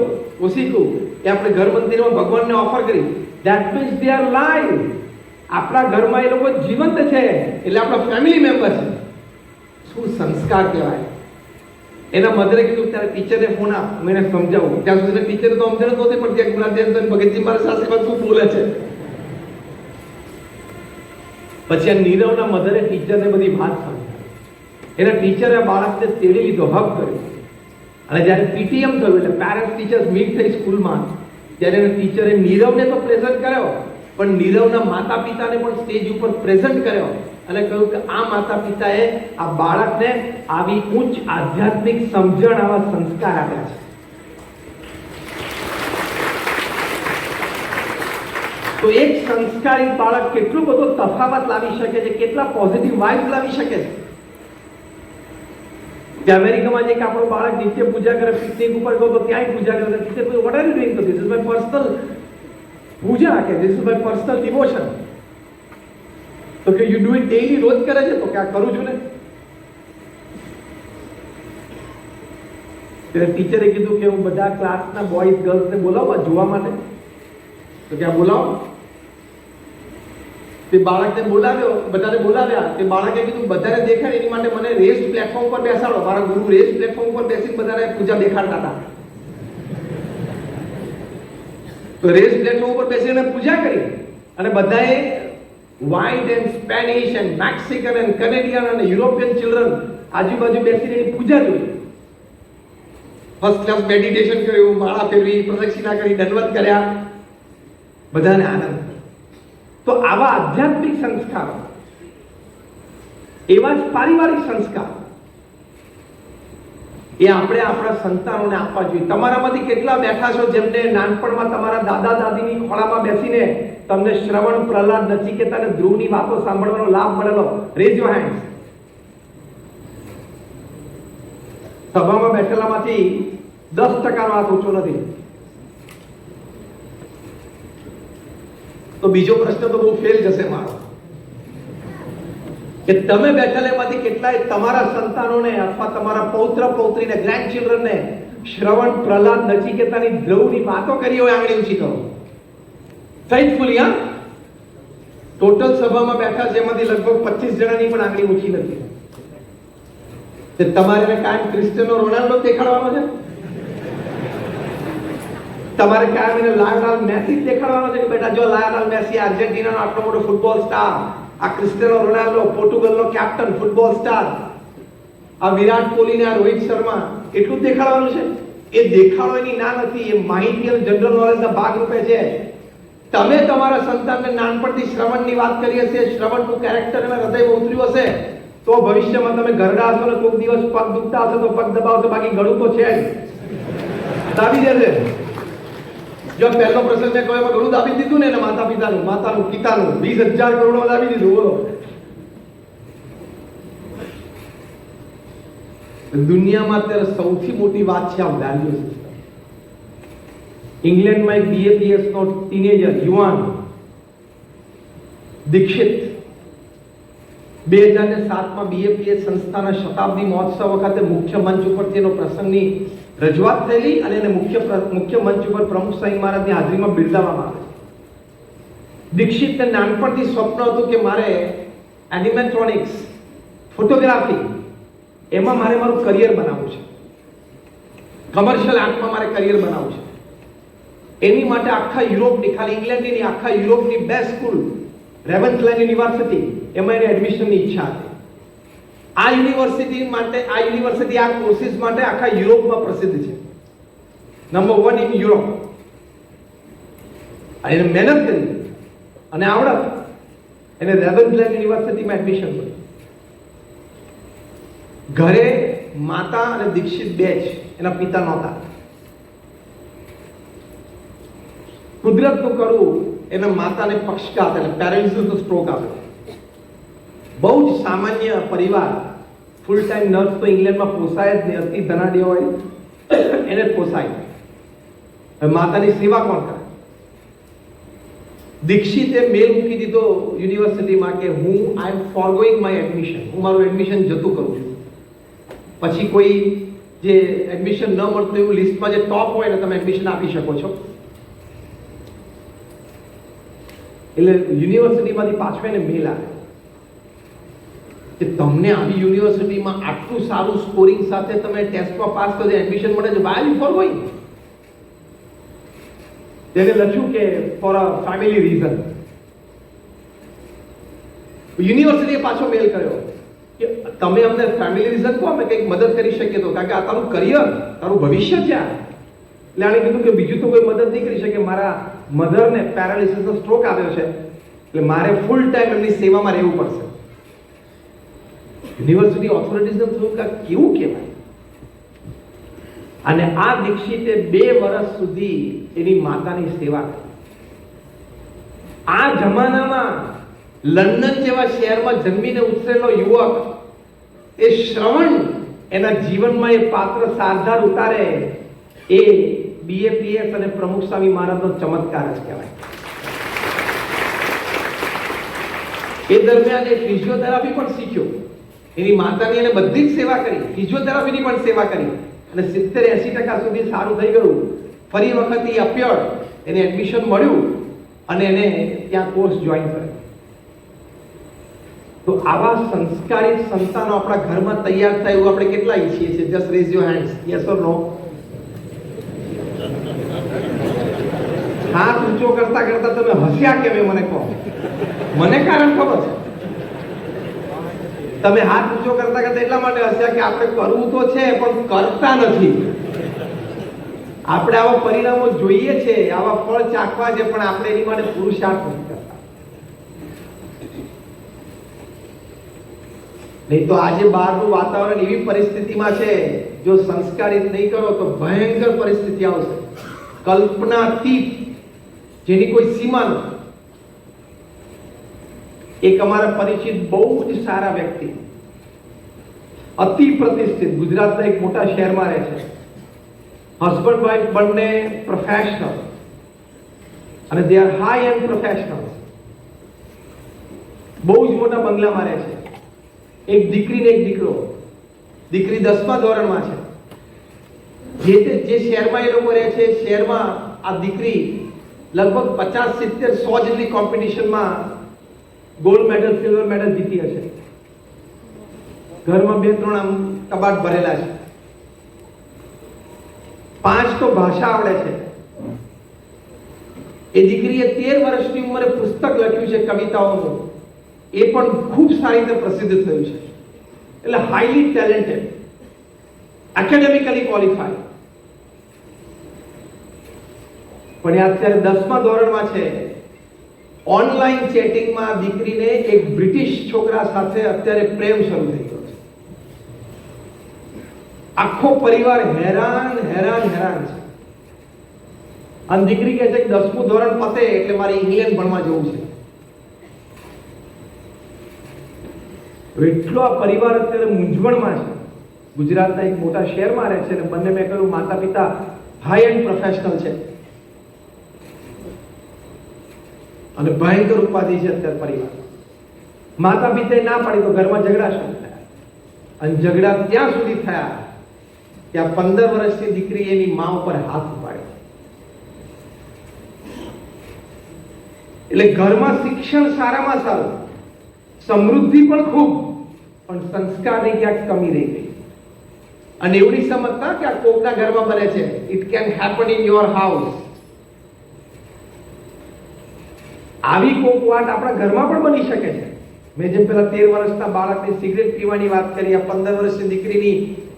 [SPEAKER 1] ઓશીકું એ આપણે ઘર મંદિરમાં ભગવાનને ઓફર કરી. That means they are live. આપણા ઘરમાં એ લોકો જીવંત છે, એટલે આપણા ફેમિલી મેમ્બર છે. શું સંસ્કાર કહેવાય. એના મધરે કીધું ત્યારે ટીચરને ફોન આપ, હું એને સમજાવું. ત્યાં સુધી ટીચર તો સમજણ નહોતી, પણ ત્યાં ગુણાતીતાનંદ ભગતજી મારા સાસરીમાં શું બોલે છે. પછી આ નીરવના મધરે ટીચરને બધી વાત સમજાવી. એના ટીચરે બાળકને તેડી લીધો, હક કર્યો. અને જ્યારે પીટીએમ થયું એટલે પેરેન્ટ્સ ટીચર્સ મીટ થઈ સ્કૂલમાં, ત્યારે એના ટીચરે નીરવને તો પ્રેઝન્ટ કર્યો, પણ નીરવના માતા પિતાને પણ સ્ટેજ ઉપર પ્રેઝન્ટ કર્યો અને કહ્યું કે આ માતા પિતાએ આ બાળકને આવી ઉચ્ચ આધ્યાત્મિક સમજણ, આવા સંસ્કાર આપ્યા છે. તો એક સંસ્કારી બાળક કેટલો બધો તફાવત લાવી શકે છે, કેટલા પોઝિટિવ વાઇબ્સ લાવી શકે છે. કે અમેરિકામાં જે આપણો બાળક નિત્ય પૂજા કરે, પિકનિક ઉપર ગયો તો ત્યાંય પૂજા કરે, ટીચર કોઈ વોટ આર યુ ડુઇંગ? તો ધીસ ઇઝ માય પર્સનલ પૂજા, કે this is my personal devotion. તો કે યુ ડુ ઇટ ડેઈલી, રોજ કરે છે? તો કે આ કરું છું ને. ત્યારે ટીચરે કીધું કે હું બધા ક્લાસના બોયઝ ગર્લ્સને બોલાવવા જોવા માટે. તો કે આ બોલાવો. તે બાળકને બોલાવ્યો, બધાને બોલાવ્યા. તે બાળકે કીધું બધાને દેખાય એની માટે મને રેસ્ટ પ્લેટફોર્મ પર બેસાડો. મારા ગુરુ રેસ્ટ પ્લેટફોર્મ પર બેસીને બધાને પૂજા દેખાડતા હતા. તો રેસ્ટ પ્લેટફોર્મ પર બેસીને પૂજા કરી અને બધાએ white and Spanish and Mexican and Canadian અને યુરોપિયન ચિલ્ડ્રન આજુબાજુ બેસીને એની પૂજા જોઈ. ફર્સ્ટ ક્લાસ મેડિટેશન કર્યું, માળા ફેરવી, પ્રદક્ષિણા કરી, દંડવત કર્યા, બધાને આનંદ. તો આવા આધ્યાત્મિક સંસ્કારો, એવા જ પારિવારિક સંસ્કાર એ આપણે આપણા સંતાનોને આપવા જોઈએ. તમારામાંથી કેટલા બેઠા છો જેમને નાનપણમાં તમારા દાદા દાદીની ખોળામાં બેસીને તમને શ્રવણ, પ્રહલાદ, નચિકેતા અને ધ્રુવની વાતો સાંભળવાનો લાભ મળેલો? Rays your hands. સભામાં બેઠેલામાંથી 10% હાથ ઊંચો નથી. તો બીજો પ્રશ્ન તો બહુ ફેલ જશે મારો, કે તમે બેઠેલામાંથી કેટલાય તમારા સંતાનોને અથવા તમારા પૌત્ર પૌત્રીને, ગ્રેન્ડ ચિલ્ડ્રનને શ્રવણ, પ્રહલાદ, નચિકેતાની, ધ્રુવની વાતો કરી હોય? આંગળી ઊંચી કરો. ફેથફુલી. હા, ટોટલ સભામાં બેઠા છે એમાંથી લગભગ 25 જણાની પણ આંગળી ઊંચી નથી. તે તમારે કાયમ ક્રિસ્ટિયાનો રોનાલ્ડો દેખાડવાનો છે? તમારે કાયમ એને લાયોનેલ મેસી દેખાડવાનો છે કે બેટા જો લાયોનેલ મેસી આર્જેન્ટિનાનો આટલો મોટો ફૂટબોલ સ્ટાર, આ Cristiano Ronaldo પોર્ટુગલનો captain, football star, આ વિરાટ કોહલી ને આ રોહિત શર્મા, એટલું દેખાડવાનું છે? એ દેખાડો એની ના નથી, એ માહિતી અને જનરલ નોલેજના ભાગરૂપે છે. તમે તમારા સંતાનને નાનપણથી શ્રવણની વાત કરી હશે, શ્રવણનું કેરેક્ટર એના હૃદયમાં ઉતર્યું હશે, તો ભવિષ્યમાં તમે ઘરડા હશો ને કોઈક દિવસ પગ દુખતા હશે તો પગ દબાવશો, બાકી ગળું તો છે જ, દાબી દેશે. જો પહેલો પ્રસંગ મેં કહ્યું ગળું દાબી દીધું ને એને માતા પિતાનું 20,000 કરોડ દાબી દીધું. બોલો, દુનિયામાં અત્યારે સૌથી મોટી વાત છે આ વેલ્યુ સિસ્ટમ. ઇંગ્લેન્ડમાં એક BAPS નો ટીનેજર યુવાન દીક્ષિત 2007માં BAPS સંસ્થાના શતાબ્દી મહોત્સવ વખતે મુખ્ય મંચ ઉપર તેનો પ્રસંગની રજૂઆત થયેલી અને એને મુખ્ય મંચ ઉપર પ્રમુખ સ્વામી મહારાજની હાજરીમાં બિરદાવવામાં આવે. દીક્ષિતને નાનપણથી સ્વપ્ન હતું કે મારે એનિમેટ્રોનિક્સ, ફોટોગ્રાફી, એમાં મારે મારું કરિયર બનાવવું છે, કમર્શિયલ આર્ટમાં મારે કરિયર બનાવવું છે. એની માટે આખા યુરોપની, ખાલી ઇંગ્લેન્ડની નહીં, આખા યુરોપની બેસ્ટ સ્કૂલ રેવન્સલેન્ડ યુનિવર્સિટી, એમાં એને એડમિશનની ઈચ્છા હતી. આ યુનિવર્સિટી આ કોર્સિસ માટે આખા યુરોપમાં પ્રસિદ્ધ છે, નંબર 1 ઇન યુરોપ. એને મહેનત કરી અને આવડત એને રેવન્સલેન્ડ યુનિવર્સિટીમાં એડમિશન મળ્યું. ઘરે માતા અને દીક્ષિત બે જ, એના પિતા નહોતા. કુદરતનું કરવું, એના માતાને પક્ષઘાત એટલે પેરાલિસિસનો સ્ટ્રોક આવ્યો. બહુ જ સામાન્ય પરિવાર, ફૂલ ટાઈમ નર્સ તો ઇંગ્લેન્ડમાં પોસાય જ નહીં, અતિ ધનાઢ્ય હોય એને જ પોસાય. હવે માતાની સેવા કોણ કરે? દીક્ષિતે મેલ મૂકી દીધો યુનિવર્સિટીમાં કે હું આઈ એમ ફોરગોઈંગ માય એડમિશન, હું મારું એડમિશન જતું કરું છું. પછી કોઈ જે એડમિશન ન મળતું એવું લિસ્ટમાં જે ટોપ હોય ને તમે એડમિશન આપી શકો છો. એટલે યુનિવર્સિટીમાંથી પાછો એને મેલ આવે કે તમને આવી યુનિવર્સિટીમાં આટલું સારું સ્કોરિંગ સાથે તમે ટેસ્ટમાં પાસ કરી એડમિશન મળે છે, વાય યુ ફોર ગોઈંગ? તેને લખ્યું કે ફોર અ ફેમિલી રીઝન. યુનિવર્સિટીએ પાછો મેલ કર્યો કે તમે અમને ફેમિલી રીઝન કહો, અમે કંઈક મદદ કરી શકીએ તો, કારણ કે આ તારું કરિયર, તારું ભવિષ્ય છે આ. એટલે આણે કીધું કે બીજું તો કોઈ મદદ નહીં કરી શકે, મારા મધરને પેરાલિસિસનો સ્ટ્રોક આવ્યો છે, એટલે મારે ફૂલ ટાઈમ એમની સેવામાં રહેવું પડશે. યુનિવર્સિટી ઓથોરિટીઝને થયું કે કેવું કહેવાય. અને આ દીક્ષિતે 2 વર્ષ સુધી એની માતાની સેવા કરી. આ જમાનામાં લંડન જેવા શહેરમાં જન્મીને ઉછરેલો યુવક એ શ્રવણ એના જીવનમાં એ પાત્ર સારધાર ઉતારે, એ BAPS અને પ્રમુખ સ્વામી મહારાજનો ચમત્કાર જ કહેવાય. એ દરમિયાન એ ફિઝિયોથેરાપી પણ શીખ્યો. એની માતાની એને બધી જ સેવા કરી, ફિઝિયોથેરાપીની પણ સેવા કરી અને 70-80% સુધી સારું થઈ ગયું. ફરી વખત એ અપ્યોર, એને એડમિશન મળ્યું અને એને ત્યાં કોર્સ જોઈન કર્યો. તો આવા સંસ્કારિત સંતાનો આપણા ઘરમાં તૈયાર થાય એવું આપણે કેટલા ઈચ્છીએ છીએ? Just raise your hands. Yes or no? હાથ ઊંચો કરતા કરતા તમે હસ્યા કેમ, મને કહો. મને કારણ ખબર છે. તમે હાથ ઊંચો કરતા કરતા એટલા માટે હસ્યા કે આપણે કરવું તો છે પણ કરતા નથી. આપણે આવા પરિણામો જોઈએ છે, આવા ફળ ચાખવા છે, પણ આપણે એની માટે પુરુષાર્થ નથી કરતા. નહીં તો આજે બહારનું વાતાવરણ એવી પરિસ્થિતિમાં છે, જો સંસ્કારિત નહીં કરો તો ભયંકર પરિસ્થિતિ આવશે. કલ્પનાતીત, જેની કોઈ સીમા નથી. એક અમારા પરિચિત બહુ જ સારા વ્યક્તિ, અતિ પ્રતિષ્ઠિત, ગુજરાતના એક મોટા શહેરમાં રહે છે. હસબન્ડ વાઇફ બંને પ્રોફેશનલ અને they are high and professional. બહુ જ મોટા બંગલામાં રહે છે. એક દીકરી ને એક દીકરો. દીકરી 10મા ધોરણમાં છે. જે શહેરમાં એ લોકો રહે છે, શહેરમાં આ દીકરી લગભગ 50, 70, 100 જેટલી કોમ્પિટિશનમાં ગોલ્ડ મેડલ, સિલ્વર મેડલ જીતી હશે. ઘરમાં 2-3 આમ કબાટ ભરેલા છે. 5 તો ભાષા આવડે છે. એ દીકરીએ 13 વર્ષની ઉંમરે પુસ્તક લખ્યું છે કવિતાઓનું, એ પણ ખૂબ સારી રીતે પ્રસિદ્ધ થયું છે. એટલે હાઈલી ટેલેન્ટેડ, એકેડેમિકલી ક્વોલિફાઈડ. પણ એ અત્યારે 10મા ધોરણમાં છે. ઓનલાઈન ચેટિંગમાં દીકરીને એક બ્રિટિશ છોકરા સાથે અત્યારે પ્રેમ શરૂ થઈ ગયો છે. આખો પરિવાર હેરાન છે. અને દીકરી કહે છે કે 10મું ધોરણ પતે એટલે મારે ઇંગ્લેન્ડ ભણવા જવું છે. એટલો આ પરિવાર અત્યારે મૂંઝવણમાં છે. ગુજરાતના એક મોટા શહેરમાં રહે છે અને બંને મેં કહ્યું માતા પિતા હાઈ એન્ડ પ્રોફેશનલ છે અને ભયંકર ઉપાધિ છે અત્યારે પરિવાર. માતા પિતાએ ના પાડી તો ઘરમાં ઝઘડા શરૂ થયા અને ઝઘડા ત્યાં સુધી થયા કે આ 15 વર્ષની દીકરી એની મા ઉપર હાથ ઉપાડ્યો. એટલે ઘરમાં શિક્ષણ સારામાં સારું, સમૃદ્ધિ પણ ખૂબ, પણ સંસ્કારની ક્યાંક કમી રહી ગઈ. અને એવડી સમજતા કે આ કોકના ઘરમાં બને છે. It can happen in your house. આવી કોક વાત આપણા ઘરમાં પણ બની શકે છે. મેં જેમ પેલા 13 વર્ષના બાળકની સિગરેટ પીવાની વાત કરી, આ 15 વર્ષની દીકરીની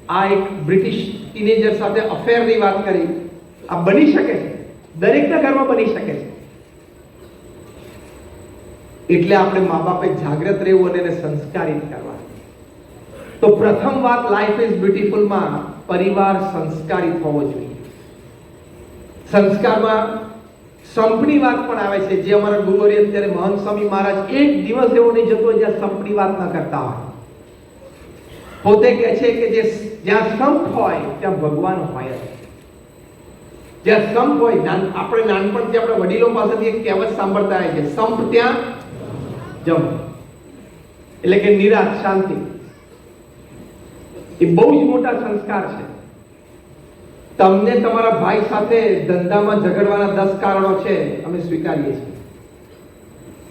[SPEAKER 1] આ એક બ્રિટિશ ટીનેજર સાથે અફેરની વાત કરી, આ બની શકે છે. દરેકના ઘરમાં બની શકે છે. એટલે આપણે મા બાપે જાગૃત રહેવું અને એને સંસ્કારિત કરવા. તો પ્રથમ વાત લાઈફ ઇઝ બ્યુટીફુલમાં પરિવાર સંસ્કારિત હોવો જોઈએ. સંસ્કારમાં સંપની વાત પણ આવે છે. જે અમારા ગુરુવર્ય અત્યારે મહંત સ્વામી મહારાજ, એક દિવસ એવો નહીં જતો જ્યાં સંપની વાત ન કરતા હોય. પોતે કહે છે કે જ્યાં સંપ હોય ત્યાં ભગવાન હોય. જ્યાં સંપ હોય, આપણે નાનપણથી આપણે વડીલો પાસેથી એક કહેવત સાંભળતા આવ્યા છે, સંપ ત્યાં જમ, એટલે કે નિરાશ, શાંતિ. એ બહુ જ મોટા સંસ્કાર છે. તમને તમારા ભાઈ સાથે ધંધામાં ઝઘડવાના 10 કારણો છે, અમે સ્વીકારીએ છીએ.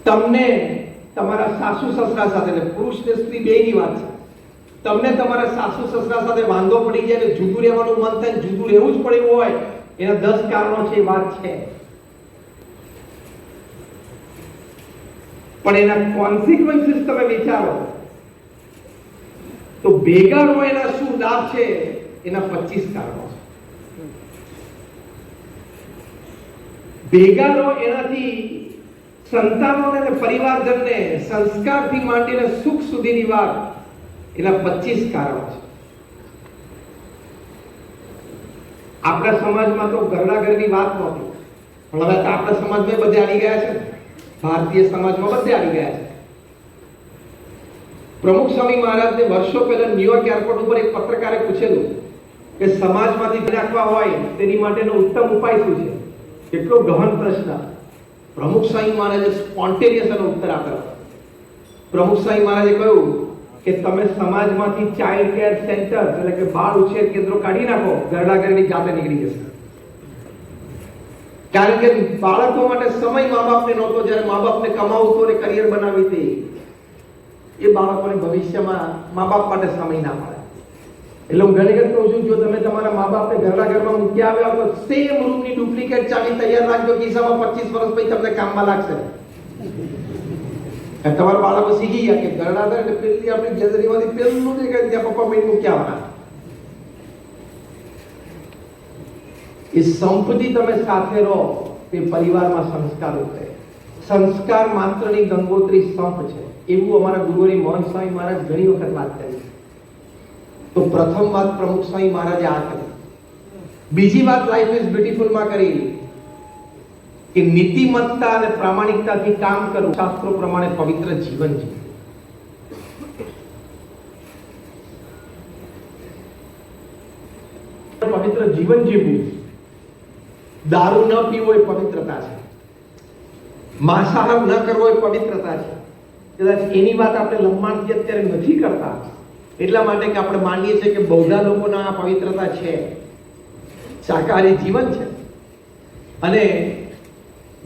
[SPEAKER 1] તમને તમારા સાસુ સસરા સાથે, પુરુષ ને સ્ત્રી બેયની વાત છે, તમને તમારા સાસુ સસરા સાથે વાંધો પડી જાય ને જુદું રહેવાનું મન થાય, જુદું રહેવું જ પડે એવું હોય, એના 10 કારણો છે, એ વાત છે. પણ એના કોન્સિક્વન્સીસ તમે વિચારો તો ભેગા રહો એના શું લાભ છે, એના 25 કારણો છે. ભેગા રહો એનાથી સંતાનોને અને પરિવારજનને સંસ્કારથી માંડીને સુખ સુધીની વાત, એના 25 કારણો છે. આપણા સમાજમાં તો ઘરના ઘરની વાત નહોતી, પણ હવે તો આપણા સમાજમાં બધે આવી ગયા છે. ભારતીય સમાજમાં બધે આવી ગયા છે. પ્રમુખ સ્વામી મહારાજને વર્ષો પહેલા ન્યુયોર્ક એરપોર્ટ ઉપર એક પત્રકારે પૂછેલું કે સમાજમાંથી નાખવા હોય તેની માટેનો ઉત્તમ ઉપાય શું છે. કેટલો ગહન પ્રશ્ન. પ્રમુખ સ્વામી મહારાજે સ્પોન્ટેનિયસ એનો ઉત્તર આપ્યો. પ્રમુખ સ્વામી મહારાજે કહ્યું કે તમે સમાજમાંથી ચાઇલ્ડ કેર સેન્ટર એટલે કે બાળ ઉછેર કેન્દ્રો કાઢી નાખો, ઘરડા ઘરની જાતે નીકળી જશે. કારણ કે બાળકો માટે સમય મા બાપને નહોતો, જ્યારે મા બાપને કમાવતો અને કરિયર બનાવી હતી, એ બાળકોને ભવિષ્યમાં મા બાપ માટે સમય ના મળે. એટલે હું ઘણી વખત કહું છું, જો તમે તમારા મા બાપને ઘરના ઘરમાં મૂકી આવ્યા તો સેમ રૂમની ડુપ્લિકેટ ચાવી તૈયાર રાખજો, ખિસ્સામાં 25 વર્ષ પછી તમને કામમાં લાગશે. તમારા બાળકો શીખી ગયા કે ઘરડા હતા એટલે પેલી આપણી ગેલેરીમાંથી પેલું દેખાય ત્યાં પપ્પા મેં મૂક્યા આવવાના. એ સંપત્તિ તમે સાથે રહો તે પરિવારમાં સંસ્કાર ઉતરે. સંસ્કાર માત્રની ગંગોત્રી સંપ છે, એવું અમારા ગુરુવરી મોહન સ્વામી મહારાજ ઘણી વખત વાત કરી. તો પ્રથમ વાત પ્રમુખ સ્વામી મહારાજે આ કરી. બીજી વાત લાઈફ ઇઝ બ્યુટીફુલ માં કરી કે નીતિમત્તા અને પ્રામાણિકતાથી કામ કરવું, શાસ્ત્રો પ્રમાણે પવિત્ર જીવન જીવવું. પવિત્ર જીવન જીવવું, દારૂ ન પીવો એ પવિત્રતા છે, માંસાહાર ન કરવો એ પવિત્રતા છે. કદાચ એની વાત આપણે લંબાણથી અત્યારે નથી કરતા, એટલા માટે કે આપણે માનીએ છીએ કે બૌદ્ધ લોકોના આ પવિત્રતા છે, શાકાહારી જીવન છે. અને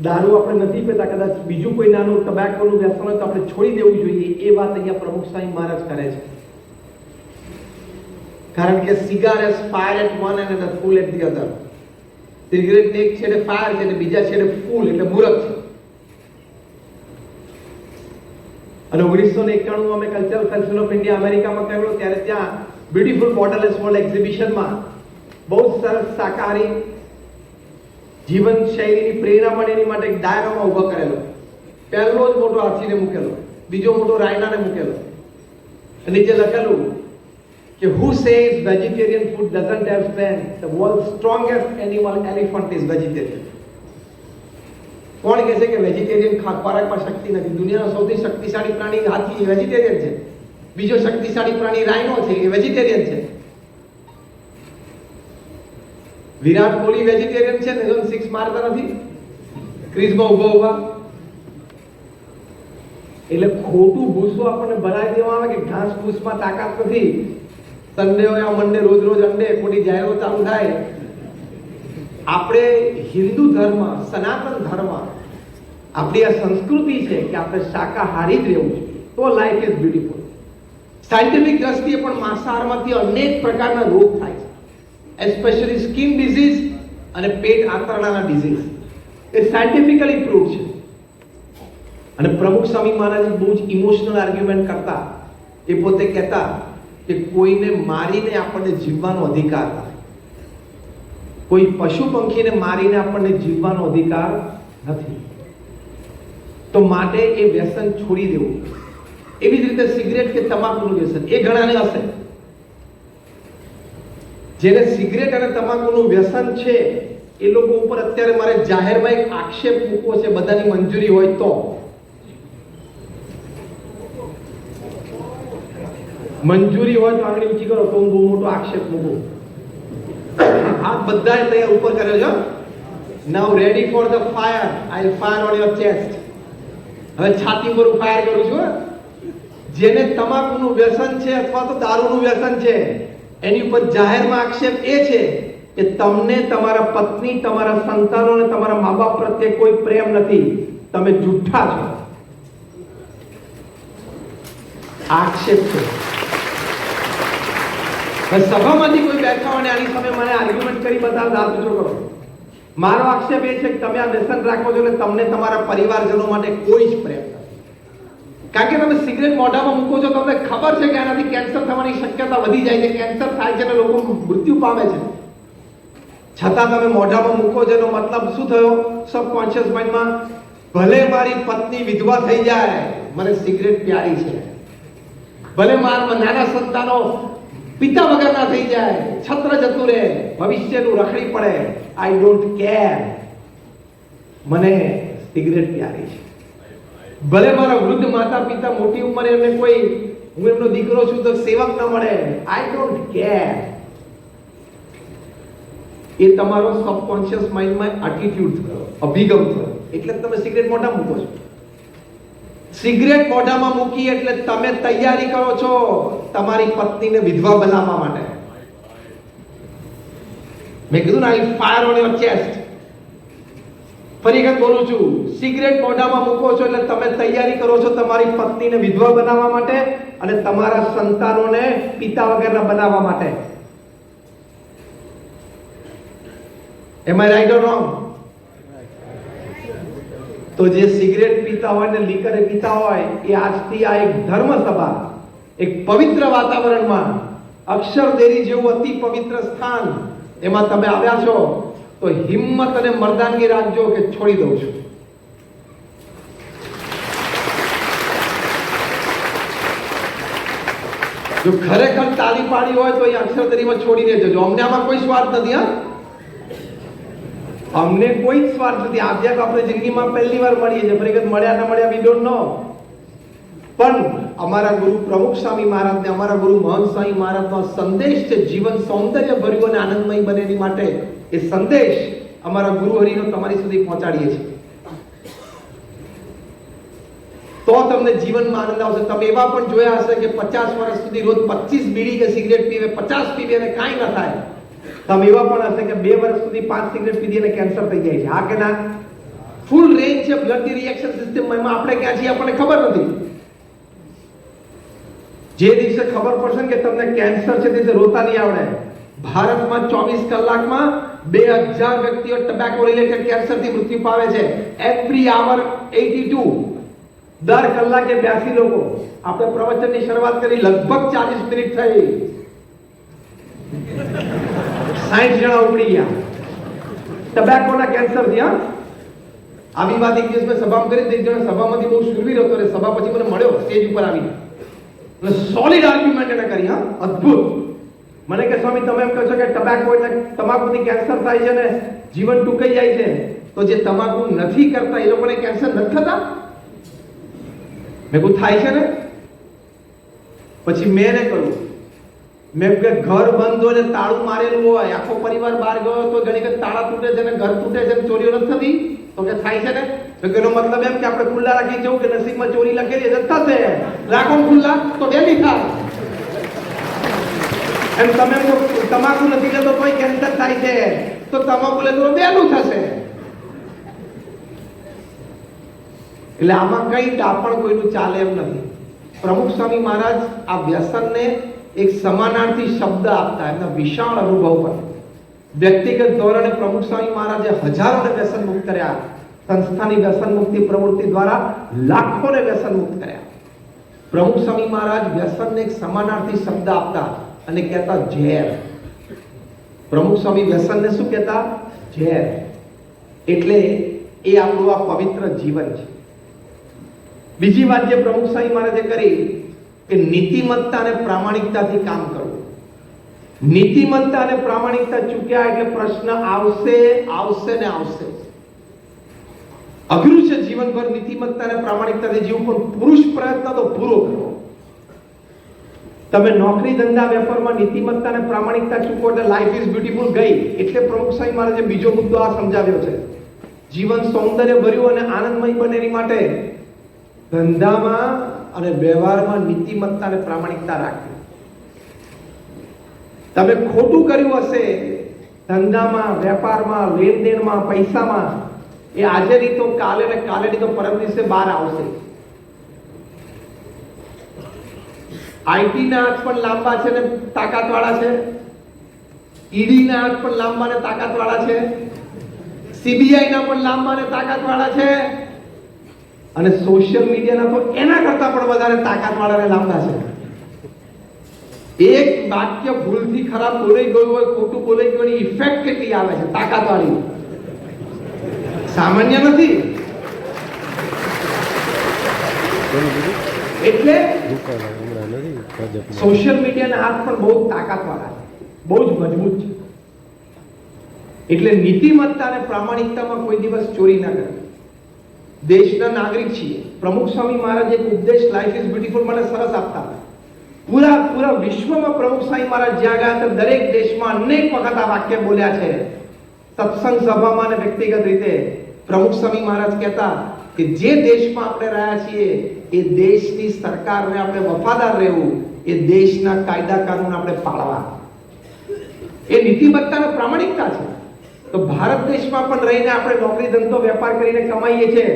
[SPEAKER 1] દારૂ આપણે નથી પીતા, કદાચ બીજું કોઈ નાનું ટબાકોનું વ્યસન હોય તો આપણે છોડી દેવું જોઈએ. એ વાત અહીંયા પ્રમુખ સ્વામી મહારાજ કરે છે. કારણ કે cigar is fire at one end fool at the other. Cigarette એક છેડે ફાયર છે અને બીજા છેડે ફૂલ એટલે મૂરખ છે. અને 1991 અમે કલ્ચરલ ફેસ્ટિવલ ઓફ ઇન્ડિયા અમેરિકામાં કરેલો, ત્યારે ત્યાં બ્યુટીફુલ બોર્ડરલેસ વર્લ્ડ એક્ઝિબિશનમાં બહુ સરસ શાકાહારી જીવન શૈલીની પ્રેરણા મળે એની માટે એક ડાયરામાં ઉભો કરેલો. પહેલો જ મોટો હાથીને મૂકેલો, બીજો મોટો રાયનાને મૂકેલો, નીચે લખેલું કે who says vegetarian food doesn't have strength, the world's strongest animal elephant is vegetarian. કોણ કહે છે કે વેજીટેરિયન ખોરાકમાં શક્તિ નથી? દુનિયાનો સૌથી શક્તિશાળી પ્રાણી હાથી વેજીટેરિયન છે, બીજો શક્તિશાળી પ્રાણી રાઇનો છે, એ વેજીટેરિયન છે. વિરાટ કોહલી વેજીટેરિયન છે ને, જો 6 મારતા નથી ક્રીઝમાં ઉભા. એટલે ખોટું ભૂસો આપણને ભરાઈ દેવામાં આવે કે ઘાસ ફૂસમાં તાકાત નથી, સન્ડે હોય આ મંડે રોજ રોજ અંડે, ખોટી જાહેરો ચાલુ થાય. આપણે હિન્દુ ધર્મ, સનાતન ધર્મ, આપણી આ સંસ્કૃતિ છે કે આપણે શાકાહારી જ રહેવું જોઈએ, તો લાઈફ ઇઝ બ્યુટીફુલ. સાયન્ટિફિક દ્રષ્ટિએ પણ માંસાહારમાંથી અનેક પ્રકારના રોગ થાય છે, એસ્પેશિયલી સ્કિન ડિઝીઝ અને પેટ આંતરડાના ડિઝીઝ. એ સાયન્ટિફિકલી પ્રૂવ છે. અને પ્રમુખ સ્વામી મહારાજ બહુ જ ઇમોશનલ આર્ગ્યુમેન્ટ કરતા. એ પોતે કહેતા કે કોઈને મારીને આપણને જીવવાનો અધિકાર નથી, કોઈ પશુ પંખીને મારીને આપણને જીવવાનો અધિકાર નથી. તો માટે એ વ્યસન છોડી દેવું. એવી જ રીતે સિગરેટ કે તમાકુનું વ્યસન એ ઘણાને હશે. જેને સિગરેટ અને તમાકુનું વ્યસન છે એ લોકો ઉપર અત્યારે મારે જાહેરમાં એક આક્ષેપ મૂકવો છે, બધાની મંજૂરી હોય તો. મંજૂરી હોય તો આંગળી ઊંચી કરો તો હું બહુ મોટો આક્ષેપ મૂકું. હાથ બધાએ તૈયાર ઉપર કર્યો છે. Now ready for the fire, I will fire on your chest. હવે છાતી પર ફાયર કરું છું. જેને તમાકુનું વ્યસન છે અથવા તો દારૂનું વ્યસન છે, એની ઉપર જાહેરમાં આક્ષેપ એ છે કે તમને તમારા પત્ની, તમારા સંતાનો અને તમારા મા બાપ પ્રત્યે કોઈ પ્રેમ નથી, તમે જુઠ્ઠા છો. આક્ષેપ છે. સભામાંથી કોઈ બેઠા અને આની સામે મને આર્ગ્યુમેન્ટ કરી બતાવો, હાથ ઊંચો કરો. મારો આક્ષેપ એ છે કે તમે આ વ્યસન રાખો છો એટલે તમને તમારા પરિવારજનો માટે કોઈ જ પ્રેમ નથી. કારણ કે તમે સિગરેટ મોઢામાં મૂકો છો, તમને ખબર છે કે આનાથી કેન્સર થવાની શક્યતા વધી જાય છે, કેન્સર થાય છે અને લોકો મૃત્યુ પામે છે, છતાં તમે મોઢામાં મૂકો છો. એનો મતલબ શું થયો? સબકોન્શિયસ માઇન્ડમાં, ભલે મારી પત્ની વિધવા થઈ જાય, મને સિગરેટ પ્યારી છે. ભલે મારા નાના સંતાનો પિતા વગરના થઈ જાય, છત્ર જતું રહે, ભવિષ્યનું રખડી પડે, આઈ ડોન્ટ કેર, મને સિગરેટ પ્યારી છે. ભલે મારા વૃદ્ધ માતા પિતા મોટી ઉંમરે એમને કોઈ, હું એમનો દીકરો છું તો સેવક ન મળે, આઈ ડોન્ટ કેર. એ તમારો સબકોન્શિયસ માઇન્ડમાં એટીટ્યુડ થયો, અભિગમ થયો, એટલે તમે સિગરેટ મોઢામાં મૂકો છો. સિગરેટ મોઢામાં મૂકી એટલે તમે તૈયારી કરો છો તમારી પત્નીને વિધવા બનાવવા માટે. મેં કીધું ને, આઈ ફાયર ઓન યોર ચેસ્ટ. ફરી એક બોલું છું, સિગરેટ મોઢામાં મૂકો છો એટલે તમે તૈયારી કરો છો તમારી પત્નીને વિધવા બનાવવા માટે અને તમારા સંતાનોને પિતા વગરના બનાવવા માટે. એમ આઈ રાઈટ ઓર રોંગ? તો જે સિગરેટ પીતા હોય ને લીકર પીતા હોય, એ આજથી આ એક ધર્મસભા, એક પવિત્ર વાતાવરણમાં, અક્ષરદેરી જેવું અતિ પવિત્ર સ્થાન, એમાં તમે આવ્યા છો, તો હિંમત અને મર્દાનગી રાખજો કે છોડી દઉં છું. જો ખરેખર તાળી પાડી હોય તો એ અક્ષરદેરીમાં છોડીને જજો. અમને આમાં કોઈ સ્વાર્થ નથી. હા, અમને કોઈ જ સ્વાર્થ નથી. આપ્યા તો આપણે જિંદગીમાં પહેલી વાર મળીએ છીએ, ફરી મળ્યા ના મળ્યા વી ડોન્ટ નો. પણ અમારા ગુરુ પ્રમુખ સ્વામી મહારાજને, અમારા ગુરુ મહંત સ્વામી મહારાજનો સંદેશ છે, જીવન સૌંદર્ય ભર્યું અને આનંદમય બને એની માટે એ સંદેશ અમારા ગુરુ હરિનો તમારી સુધી પહોંચાડીએ છીએ. તો તમને જીવનમાં આનંદ આવશે. તમે એવા પણ જોયા હશે કે 50 વર્ષ સુધી રોજ 25 બીડી કે સિગરેટ પીવે, 50 પીવે અને કાંઈ ન થાય. તમે એવા પણ હશે કે 2 વર્ષ સુધી 5 સિગરેટ પીધી અને કેન્સર થઈ જાય છે. હા કે ના? ફૂલ રેન્જ છે બ્લડની રિએક્શન સિસ્ટમમાં. એમાં આપણે ક્યાં છીએ આપણને ખબર નથી. જે દિવસે ખબર પડશે કે તમને કેન્સર છે, તે દિવસે રોતા નહીં આવડે. ભારતમાં 24 કલાકમાં 2000 વ્યક્તિઓ ટોબેકો રિલેટેડ કેન્સરથી મૃત્યુ પામે છે. એવરી આવર 82, દર કલાકે 82 લોકો. આપણે પ્રવચનની શરૂઆત કરી, લગભગ 40 મિનિટ થઈ, 60 જણા ઉપડી ગયા ટોબેકોના કેન્સરથી. હા, આવી વાત એક દિવસ મેં સભામાં કરી. એક જણા સભામાંથી બહુ શુરવીર હતો, એટલે સભા પછી મને મળ્યો સ્ટેજ ઉપર આવીને, એટલે સોલિડ આર્ગ્યુમેન્ટ એને કરી. હા, અદ્ભુત. મને કે સ્વામી, તમે એમ કહો છો કે ટોબેકો એટલે તમાકુથી કેન્સર થાય છે ને જીવન ટૂંકાઈ જાય છે, તો જે તમાકુ નથી કરતા એ લોકોને કેન્સર નથી થતા? મેં કહ્યું થાય છે ને. પછી મેં એને કહ્યું, મેં કે ઘર બંધ હોય ને તાળું મારેલું હોય, આખો પરિવાર બહાર ગયો તો ઘણી વખત તાળા તૂટે છે ને ઘર તૂટે છે ને ચોરીઓ નથી થતી, તો કે થાય છે ને. તો એનો મતલબ એમ કે આપણે ખુલ્લા રાખી જવું કે નસીબમાં ચોરી લખેલી છે, થશે. રાખો ખુલ્લા તો ડેલી થાય. એમ તમે તમાકુ નથી લેતો તોય કેન્સર થાય છે, તો તમાકુ લેતો બેનું થશે. એટલે આમાં કઈ ડાપણ કોઈનું ચાલે એમ નથી. પ્રમુખ સ્વામી મહારાજ આ વ્યસનને એક સમાનાર્થી શબ્દ આપતા એમના વિશાળ અનુભવ પર વ્યક્તિગત ધોરણે પ્રમુખ સ્વામી મહારાજે હજારોને વ્યસન મુક્ત કર્યા. સંસ્થાની વ્યસન મુક્તિ પ્રવૃત્તિ દ્વારા લાખોને વ્યસન મુક્ત કર્યા. પ્રમુખ સ્વામી મહારાજ વ્યસનને એક સમાનાર્થી શબ્દ આપતા અને કહેતા ઝેર. પ્રમુખ સ્વામી વ્યસનને શું કહેતા? ઝેર. એટલે એ આપણું આ પવિત્ર જીવન છે. બીજી વાત જે પ્રમુખ સ્વામી મહારાજે કરી કે નીતિમત્તા અને પ્રામાણિકતાથી કામ કરવું. નીતિમત્તા અને પ્રામાણિકતા ચૂક્યા એટલે પ્રશ્ન આવશે, આવશે ને આવશે. અઘરું છે જીવનભર નીતિમત્તા અને પ્રામાણિકતાથી જીવવું, પણ પુરુષ પ્રયત્ન તો પૂરો કરો. તમે નોકરી ધંધા વેપારમાં નીતિમત્તા અને પ્રામાણિકતા ચૂકો એટલે લાઈફ ઇઝ બ્યુટીફુલ ગઈ. એટલે પ્રમુખ સ્વામી મહારાજે બીજો મુદ્દો આ સમજાવ્યો છે, જીવન સૌંદર્ય ભર્યું અને આનંદમય બને એની માટે ધંધામાં અને વ્યવહારમાં નીતિમત્તા અને પ્રામાણિકતા રાખવી. તમે ખોટું કર્યું હશે ધંધામાં, વેપારમાં, લેનદેનમાં, પૈસામાં, એ આજે નહીં તો કાલે ને કાલે નહીં તો પરમ દિવસે બહાર આવશે. આઈટી ના હાથ પણ લાંબા છે ને તાકાતવાળા છે, ઈડી ના હાથ પણ લાંબા ને તાકાતવાળા છે, સીબીઆઈ ના પણ લાંબા ને તાકાતવાળા છે, અને સોશિયલ મીડિયાના તો એના કરતા પણ વધારે તાકાતવાળા અને લાંબા છે. એક વાક્ય ભૂલથી ખરાબ બોલાઈ ગયું હોય, ખોટું બોલાઈ ગયું, એની ઇફેક્ટ કેટલી આવે છે, તાકાતવાળી, સામાન્ય નથી. એટલે સોશિયલ મીડિયાના હાથ પણ બહુ તાકાતવાળા છે, બહુ જ મજબૂત છે. એટલે નીતિમત્તા અને પ્રામાણિકતામાં કોઈ દિવસ ચોરી ના કરે. દેશના નાગરિક છીએ. પ્રમુખ સ્વામી મહારાજ એક ઉપદેશ લાઈફ ઇઝ બ્યુટીફુલ મને સરસ આપતા. પૂરા વિશ્વમાં પ્રમુખ સ્વામી મહારાજ જ્યાં ગયા તો દરેક દેશમાં અનેક વખત આ વાક્ય બોલ્યા છે. સત્સંગ સભામાં અને વ્યક્તિગત રીતે પ્રમુખ સ્વામી મહારાજ કહેતા કે જે દેશમાં આપણે રહ્યા છીએ એ દેશની સરકારને આપણે વફાદાર રહેવું, એ દેશના કાયદા કાનૂન આપણે પાળવા. એ નીતિમત્તા અને પ્રામાણિકતા છે. તો ભારત દેશમાં પણ રહીને આપણે નોકરી ધંધો વેપાર કરીને કમાઈએ છીએ